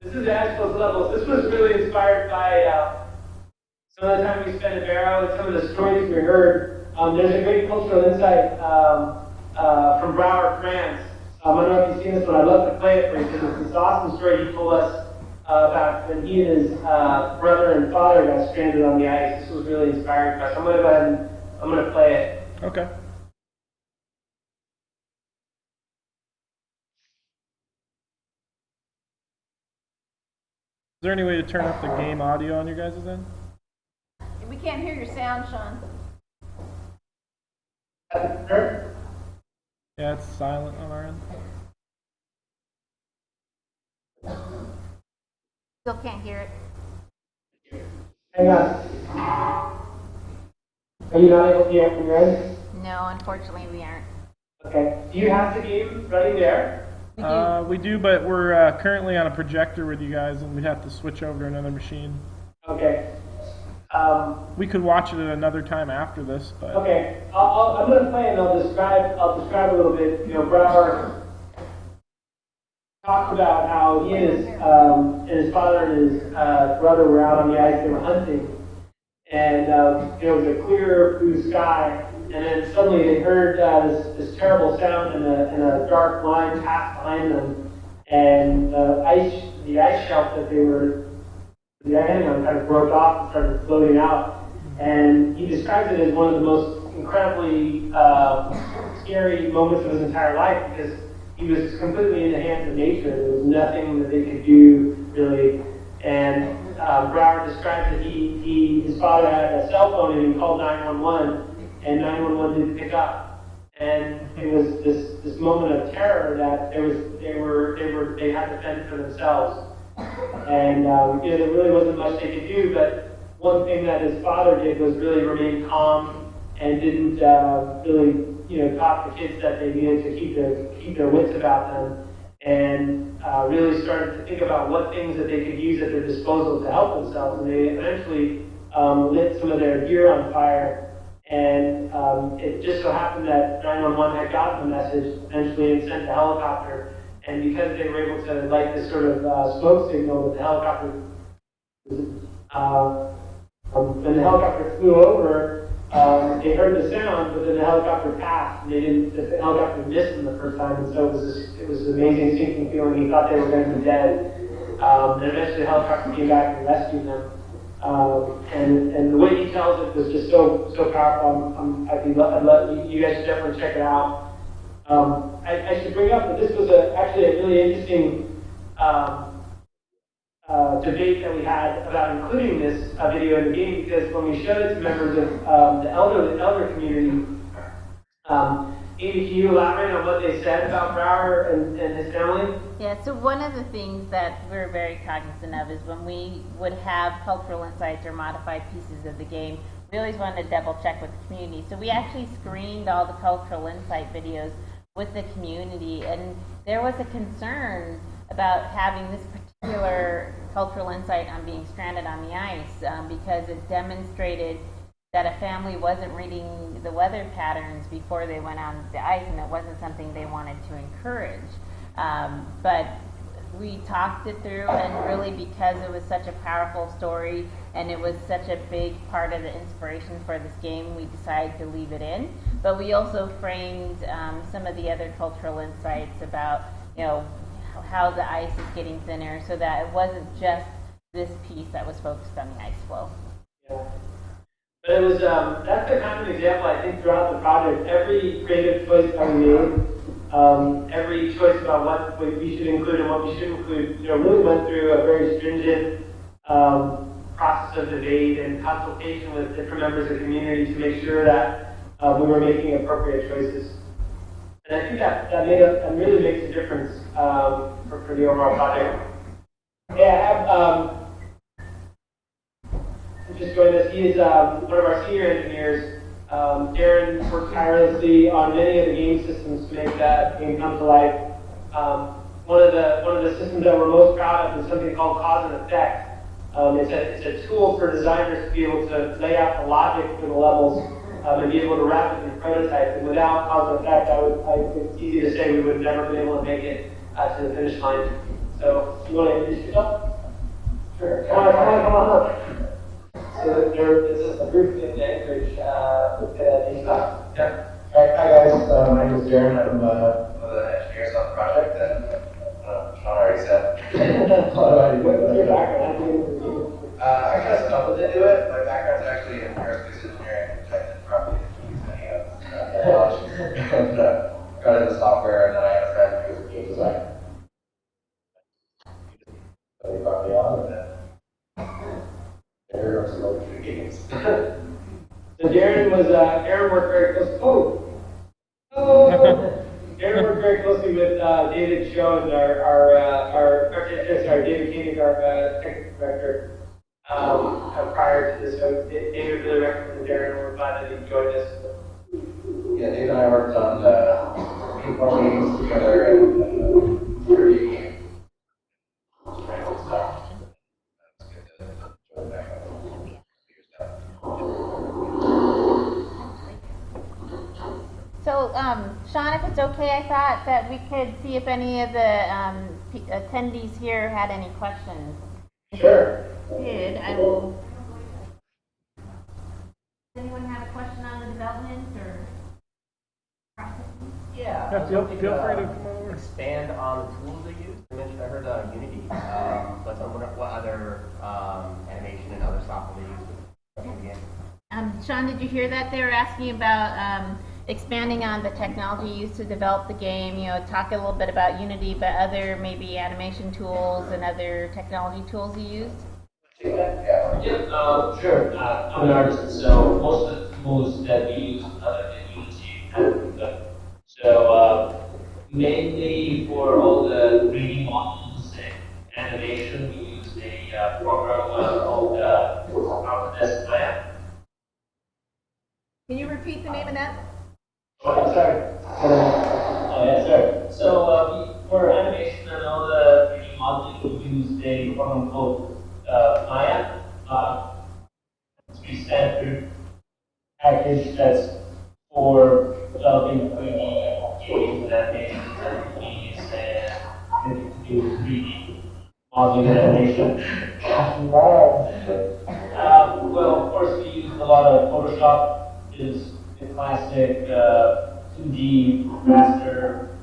this is the ice flow levels. This was really inspired by some of the time we spent at Barrow and some of the stories we heard. There's a great cultural insight from Brouwer, France. I don't know if you've seen this one. I'd love to play it for you because it's this awesome story he told us about when he and his brother and father got stranded on the ice. This was really inspiring for us. I'm going to go ahead and I'm going to play it. Okay. Is there any way to turn up the game audio on your guys' end? We can't hear your sound, Sean. Yeah, it's silent on our end. Still can't hear it. Hang on. Are you not able to hear it from your end? No, unfortunately we aren't. Okay. Do you have the game running there? We do, but we're currently on a projector with you guys, and we'd have to switch over to another machine. Okay. We could watch it at another time after this, but Okay. I'm going to play and I'll describe a little bit. Brouwer talked about how he and his father and his brother were out on the ice. They were hunting, and it was a clear blue sky. And then suddenly they heard this terrible sound, and a dark line passed behind them, and the ice shelf that they were standing on kind of broke off and started floating out. And he describes it as one of the most incredibly scary moments of his entire life because he was completely in the hands of nature. There was nothing that they could do really. And Brouwer describes that his father had a cell phone and he called 911. And 911 didn't pick up, and it was this moment of terror that they had to fend for themselves, and there really wasn't much they could do. But one thing that his father did was really remain calm and didn't really taught the kids that they needed to keep their wits about them, and really started to think about what things that they could use at their disposal to help themselves. And they eventually lit some of their gear on fire. And it just so happened that 911 had gotten the message eventually and sent a helicopter. And because they were able to light this sort of smoke signal with the helicopter, when the helicopter flew over, they heard the sound, but then the helicopter passed, and the helicopter missed them the first time. And so it was an amazing sinking feeling. He thought they were going to be dead. And eventually the helicopter came back and rescued them. And the way he tells it was just so powerful. I'd love you guys should definitely check it out. I should bring up that this was actually a really interesting debate that we had about including this video in the game, because when we showed it to members of the elder community, Amy, can you elaborate on what they said about Brouwer and his family? Yeah, so one of the things that we're very cognizant of is when we would have cultural insights or modified pieces of the game, we always wanted to double check with the community. So we actually screened all the cultural insight videos with the community, and there was a concern about having this particular cultural insight on being stranded on the ice because it demonstrated that a family wasn't reading the weather patterns before they went on the ice, and it wasn't something they wanted to encourage. But we talked it through, and really because it was such a powerful story and it was such a big part of the inspiration for this game, we decided to leave it in. But we also framed some of the other cultural insights about, how the ice is getting thinner, so that it wasn't just this piece that was focused on the ice flow. Yeah. But it was, that's the kind of example I think throughout the project. Every creative choice that we made every choice about what we should include and what we shouldn't include, really went through a very stringent process of debate and consultation with different members of the community to make sure that we were making appropriate choices. And I think that really makes a difference for the overall project. Yeah, I have just joined us. He is one of our senior engineers. Darren worked tirelessly on many of the game systems to make that game come to life. One of the systems that we're most proud of is something called Cause and Effect. It's a tool for designers to be able to lay out the logic for the levels and be able to rapidly prototype. And without Cause and Effect, it's easy to say we would have never been able to make it to the finish line. So, you want to introduce yourself? Sure. Come on up. So this is a group in Anchorage with GameStop. Yeah. Hi guys, my name is Darren. I'm one of the engineers on the project, and Sean already said. What's your background? I kind of stumbled into it. My background's actually in aerospace engineering, which I did probably in college. And got into software, and then I had a friend who was a game designer. So he brought me on, and then there are some other good games. So Darren worked very close. Darren worked very closely with David Jones, David Koenig, our technical director, prior to this. So David really recommended Darren, and we're glad that he joined us. Yeah, Dave and I worked on ping-pong games together and 30 games. So, Sean, if it's okay, I thought that we could see if any of the attendees here had any questions. Sure. If you did, I will. Does anyone have a question on the development or process? Yeah, Yeah, feel free to come over. expand on the tools they use. I mentioned I heard Unity, but I wonder what other animation and other software they use in the game. Sean, did you hear that? They were asking about expanding on the technology used to develop the game. Talk a little bit about Unity, but other maybe animation tools and other technology tools you used. Yeah. Sure. I'm an artist, so most of the tools that we use other than Unity have good. So mainly for all the 3D models and animation, we use a program called Autodesk Maya. Can you repeat the name of that? Oh, sorry. Oh, yeah, sorry. So for animation and all the 3D modeling, we use a program called Maya. It's a standard package that's for developing 3D games and animations and movies and to do 3D modeling and animation. Well, of course, we use a lot of Photoshop. Is the classic 2D raster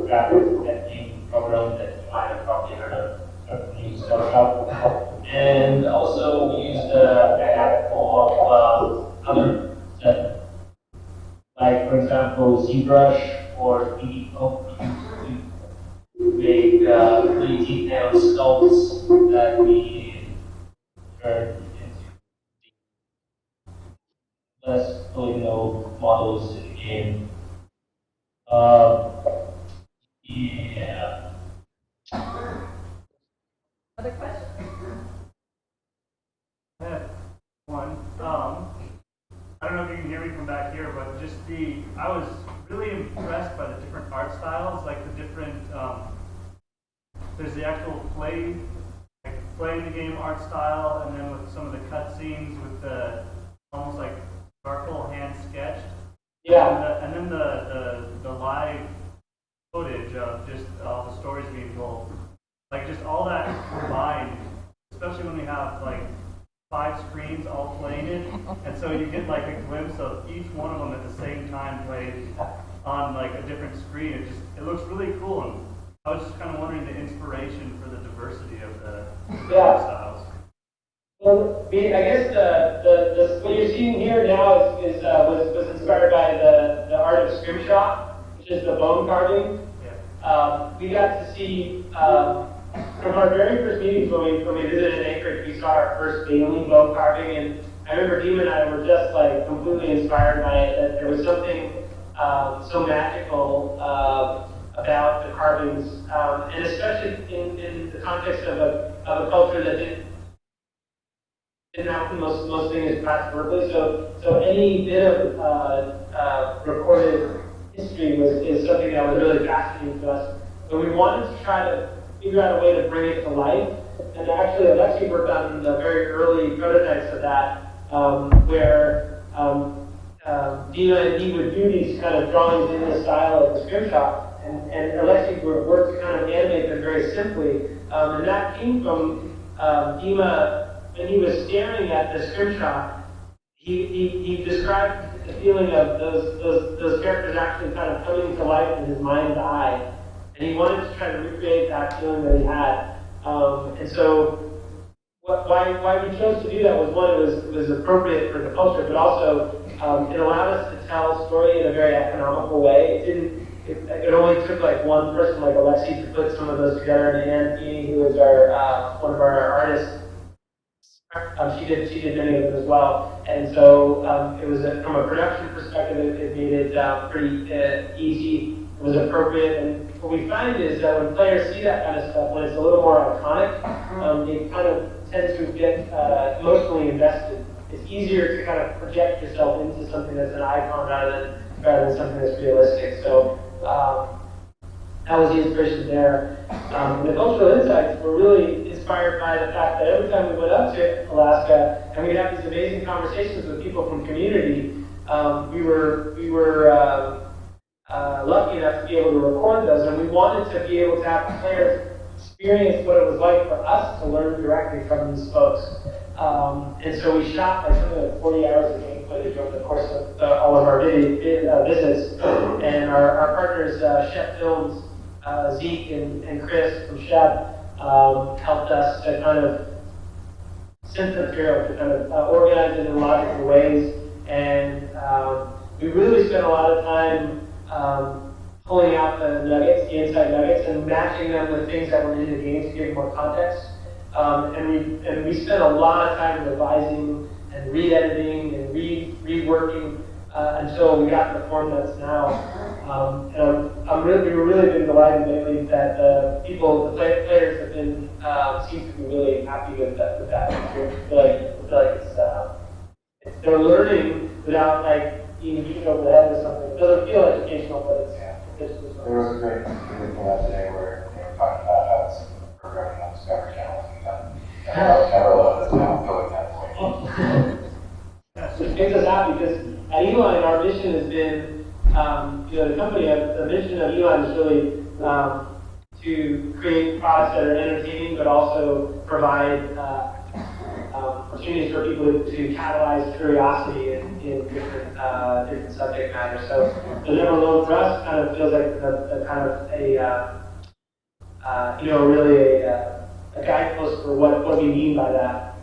graphic editing program that you might have probably heard of. Use Photoshop. And also we use a handful of other stuff, like for example ZBrush or 3D Coat to make really detailed sculpts that we turn into less polygonal models in the game. Yeah. Other questions? I have one. I don't know if you can hear me from back here, but I was really impressed by the different art styles, like the different, there's the actual playing the game art style, and then with some of the cutscenes with the almost like charcoal hand sketched. Yeah. And then the live footage of just all the stories being told. Like just all that combined, especially when we have like 5 screens all playing it, and so you get like a glimpse of each one of them at the same time played on like a different screen. It looks really cool, and I was just kind of wondering the inspiration for the diversity of the art styles. Well, I guess the what you're seeing here now was inspired by the art of Scrimshaw, which is the bone carving. We got to see, from our very first meetings when we visited Anchorage, we saw our first baleen bone carving, and I remember Dima and I were just like completely inspired by it, that there was something so magical about the carvings, and especially in the context of a culture that didn't have most things practiced verbally. So any bit of recorded history is something that was really fascinating to us. But we wanted to try to figure out a way to bring it to life. And actually, Alexi worked on the very early prototypes of that, where Dina and he would do these kind of drawings in the style of the Scrimshaw, and Alexi worked to kind of animate them very simply. And that came from Dima. When he was staring at the Scrimshaw, he described the feeling of those characters actually kind of coming to life in his mind's eye, and he wanted to try to recreate that feeling that he had. And so, why we chose to do that was, one, it was appropriate for the culture, but also it allowed us to tell a story in a very economical way. It only took like one person, like Alexi, to put some of those together, and Anne Feeney, who is our one of our artists. She did many of them as well, and so it was from a production perspective, it made it pretty easy. It was appropriate, and what we find is that when players see that kind of stuff, when it's a little more iconic, they kind of tend to get emotionally invested. It's easier to kind of project yourself into something that's an icon rather than something that's realistic. So that was the inspiration there. The cultural insights were really inspired by the fact that every time we went up to Alaska and we'd have these amazing conversations with people from community, we were lucky enough to be able to record those, and we wanted to be able to have the players experience what it was like for us to learn directly from these folks. And so we shot like something like 40 hours of game footage over the course of all of our visits, and our partners, Chef Films, Zeke and Chris from Chef, helped us to kind of synth the material, to kind of organize it in logical ways, and we really spent a lot of time pulling out the nuggets, the inside nuggets, and matching them with things that were in the games to give more context. And we spent a lot of time revising and re-editing and reworking until we got to the form that's now. And we've really been delighted lately that the players have been seem to be really happy with that experience. I feel like they're learning without like being beaten over the head with something. It doesn't feel educational, but it's There was a great thing last day where they were talking about how it's programming on Discovery Channel, and I never loved this now, feeling that way. It makes us happy because at Eline, our mission has been, the company, the mission of Eline is really to create products that are entertaining, but also provide opportunities for people to catalyze curiosity in different subject matter. So the Never Alone for us kind of feels like a kind of really a guidepost for what we mean by that.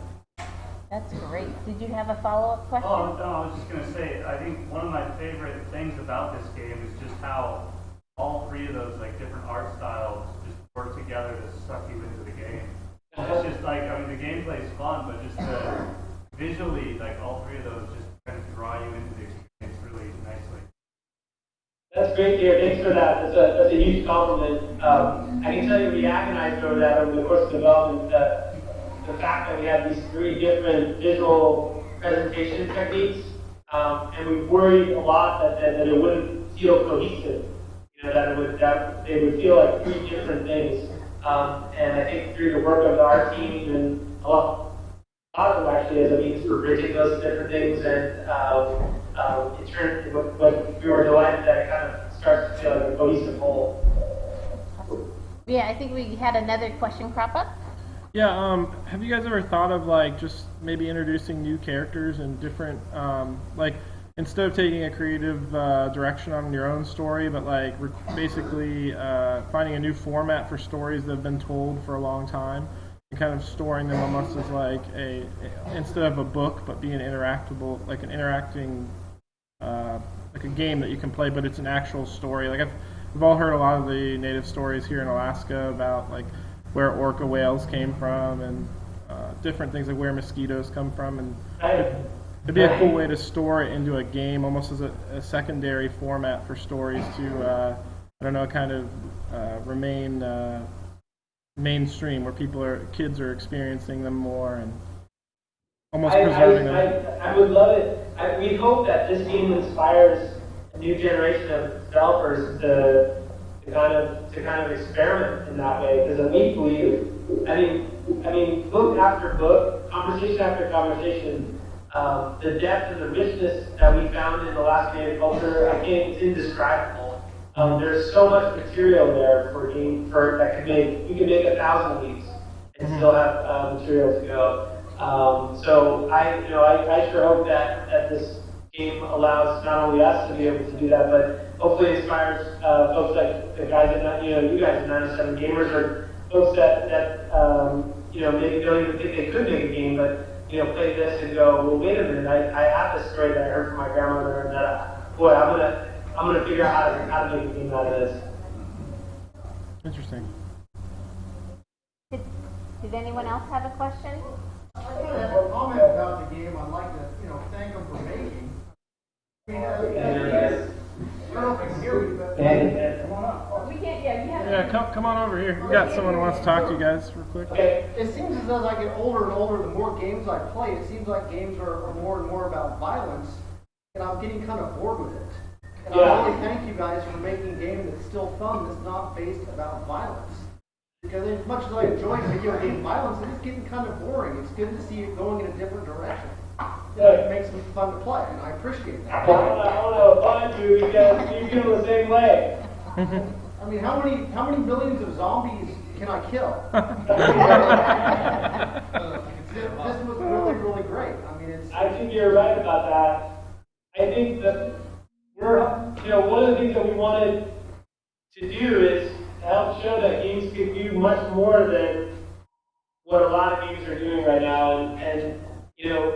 That's great. Did you have a follow-up question? Oh, no, I was just going to say, I think one of my favorite things about this game is just how all three of those like different art styles just work together to suck you into the game. It's just like, I mean, the gameplay is fun, but just visually, like all three of those just kind of draw you into the experience really nicely. That's great to hear. Thanks for that. That's a huge compliment. I can tell you we agonized over that over the course of development. The fact that we have these three different visual presentation techniques, and we worried a lot that it wouldn't feel cohesive. That it would feel like three different things. And I think through the work of our team and a lot of them actually as a means for bridging those different things, and it turned. But we were delighted that it kind of starts to feel like a cohesive whole. Yeah, I think we had another question crop up. Yeah, have you guys ever thought of like just maybe introducing new characters and different, like instead of taking a creative direction on your own story, but like basically finding a new format for stories that have been told for a long time and kind of storing them almost as like instead of a book, but being interactable, like an interacting, like a game that you can play, but it's an actual story. Like we've all heard a lot of the native stories here in Alaska about like where orca whales came from and different things like where mosquitoes come from, and it'd be a cool way to store it into a game, almost as a secondary format for stories to I don't know, kind of remain mainstream, where kids are experiencing them more and almost preserving them. I would love it. We hope that this game inspires a new generation of developers to kind of experiment in that way, because we believe. I mean, book after book, conversation after conversation, the depth and the richness that we found in Alaska Native culture, it's indescribable. There's so much material there that you can make 1,000 of these and still have material to go. So I sure hope that this game allows not only us to be able to do that, but hopefully inspires folks like the guys at you guys at 97 Gamers, or folks that maybe don't even think they could make a game, but play this and go, well, wait a minute, I have this story that I heard from my grandmother, and that boy, I'm gonna figure out how to make a game out of this. Interesting. Did anyone else have a question? I have a comment about the game. I'd like to, thank them for making. I mean, I don't know if you can hear me, but come on up. We can't. Yeah, come on over here. We got someone who wants to talk to you guys real quick. Okay. It seems as I get older and older, the more games I play, it seems like games are more and more about violence, and I'm getting kind of bored with it. And I really thank you guys for making a game that's still fun, that's not based about violence. Because as much as I enjoy video game violence, it's getting kind of boring. It's good to see it going in a different direction. It makes it fun to play, and I appreciate that. I want to applaud you because you feel the same way. I mean, how many millions of zombies can I kill? This was really, really great. I mean, I think you're right about that. I think that one of the things that we wanted to do is to help show that games can do much more than what a lot of games are doing right now. And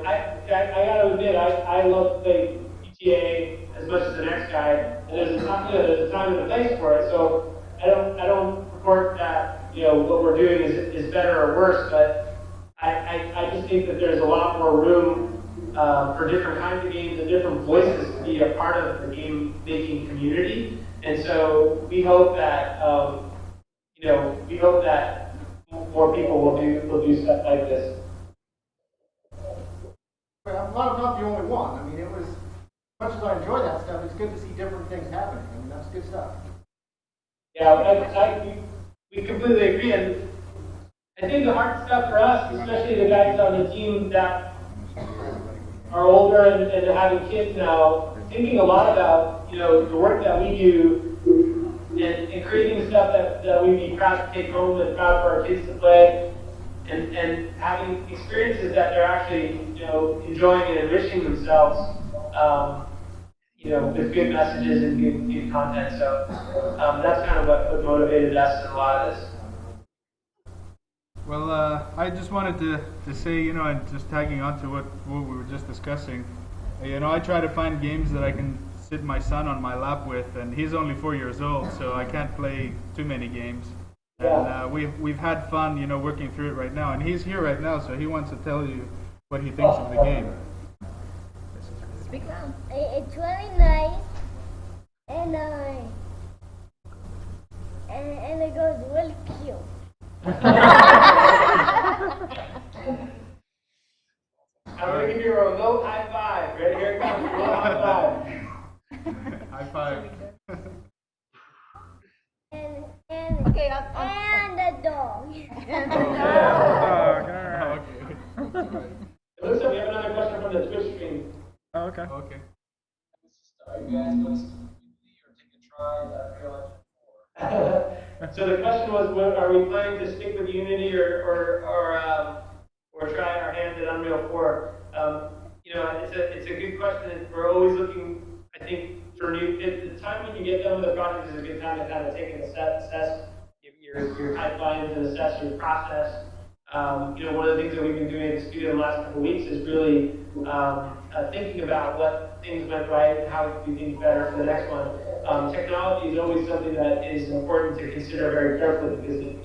I gotta admit, I love to play GTA as much as the next guy, and there's a time and a place for it. So I don't report that what we're doing is better or worse, but I just think that there's a lot more room for different kinds of games and different voices to be a part of the game making community. And so we hope that more people will do stuff like this. But I'm not the only one. I mean, as much as I enjoy that stuff, it's good to see different things happening. I mean, that's good stuff. Yeah, we completely agree. And I think the hard stuff for us, especially the guys on the team that are older and having kids now, thinking a lot about the work that we do and creating stuff that we'd be proud to take home and proud for our kids to play, and having experiences that they're actually enjoying and enriching themselves with good messages and good content. So that's kind of what motivated us in a lot of this. Well, I just wanted to say, and just tagging on to what we were just discussing, I try to find games that I can sit my son on my lap with, and he's only 4 years old, so I can't play too many games. And we've had fun, working through it right now, and he's here right now, so he wants to tell you what he thinks of the game. Speak loud. It's really nice, and it goes really cute. I'm going to give you a remote high five. Ready? Here it comes. Remote high five. High five. And the dog. And the dog. Okay. It looks like we have another question from the Twitch stream. Oh, okay. Okay. Are you guys going to or take a try at Real Engine 4? So the question was, are we planning to stick with Unity or try our hand at Unreal 4? It's a good question. We're always looking, I think, for new. At the time when you get done with the project is a good time to kind of take and assess your pipelines and assess your process. One of the things that we've been doing at the studio in the last couple of weeks is really thinking about things went right and how we could do things better for the next one. Technology is always something that is important to consider very carefully because it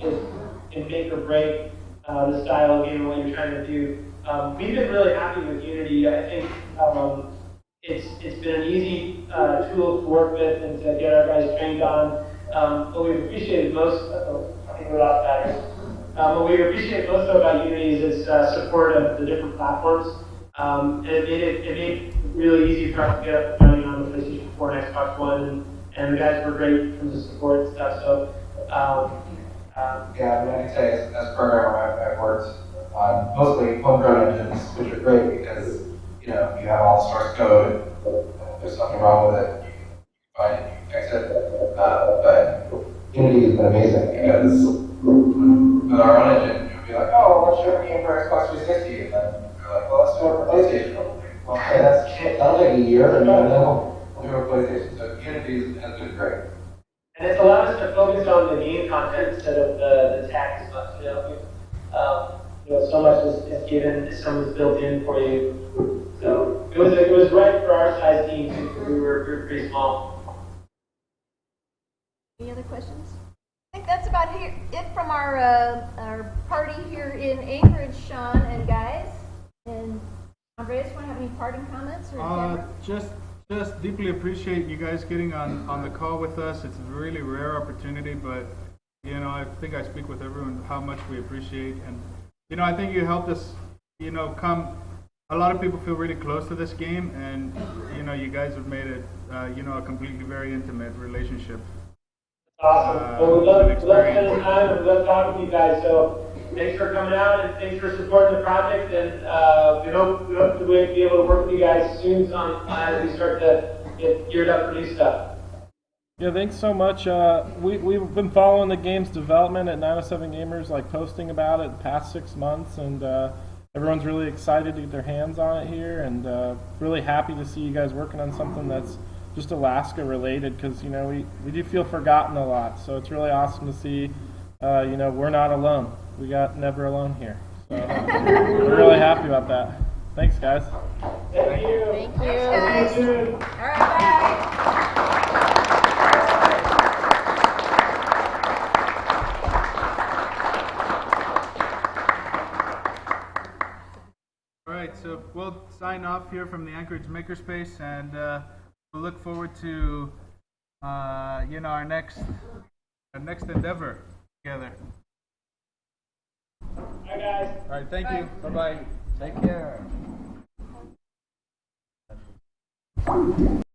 can make or break the style of game and what you're trying to do. We've been really happy with Unity. I think it's been an easy tool to work with and to get our guys trained on. What we've appreciated most, I think we lost batteries. What we appreciate most about Unity is its support of the different platforms. And it made it really easy for us to get up and running on the PlayStation 4 and Xbox One, and the guys were great in terms of support and stuff. So, yeah, I mean, I can say as a programmer, I've worked on mostly homegrown engines, which are great because you have all the source code. If there's something wrong with it, you can find it, you can fix it. But Unity has been amazing because with our own engine, you'll be like, oh, let's show a game for Xbox 360, and then you're like, well, let's do it for PlayStation. Well, hey, that'll take a year, and then we'll do it for PlayStation. So Unity has been great. And it's allowed us to focus on the game content instead of the tech as much. So much is given, some is built in for you. So it was right for our size team too, because we were pretty small. Any other questions? I think that's about it from our party here in Anchorage, Sean and guys. And Andreas, want to have any parting comments? Or just deeply appreciate you guys getting on the call with us. It's a really rare opportunity, but I think I speak with everyone how much we appreciate. And I think you helped us come. A lot of people feel really close to this game, and you guys have made it a completely very intimate relationship. Awesome. Well, we love spending time and we love talking to you guys. So thanks for coming out and thanks for supporting the project. And we hope to be able to work with you guys soon as we start to get geared up for new stuff. Yeah, thanks so much. We've been following the game's development at 907 Gamers, posting about it the past 6 months, and everyone's really excited to get their hands on it here, and really happy to see you guys working on something that's just Alaska related, because we do feel forgotten a lot. So it's really awesome to see we're not alone. We got Never Alone here. So we're really happy about that. Thanks, guys. Thank you. Thank you. Thanks, guys. All right, bye. All right, so we'll sign off here from the Anchorage Makerspace, and we'll look forward to our next endeavor together. Bye, guys. All right, thank you. Bye bye. Take care.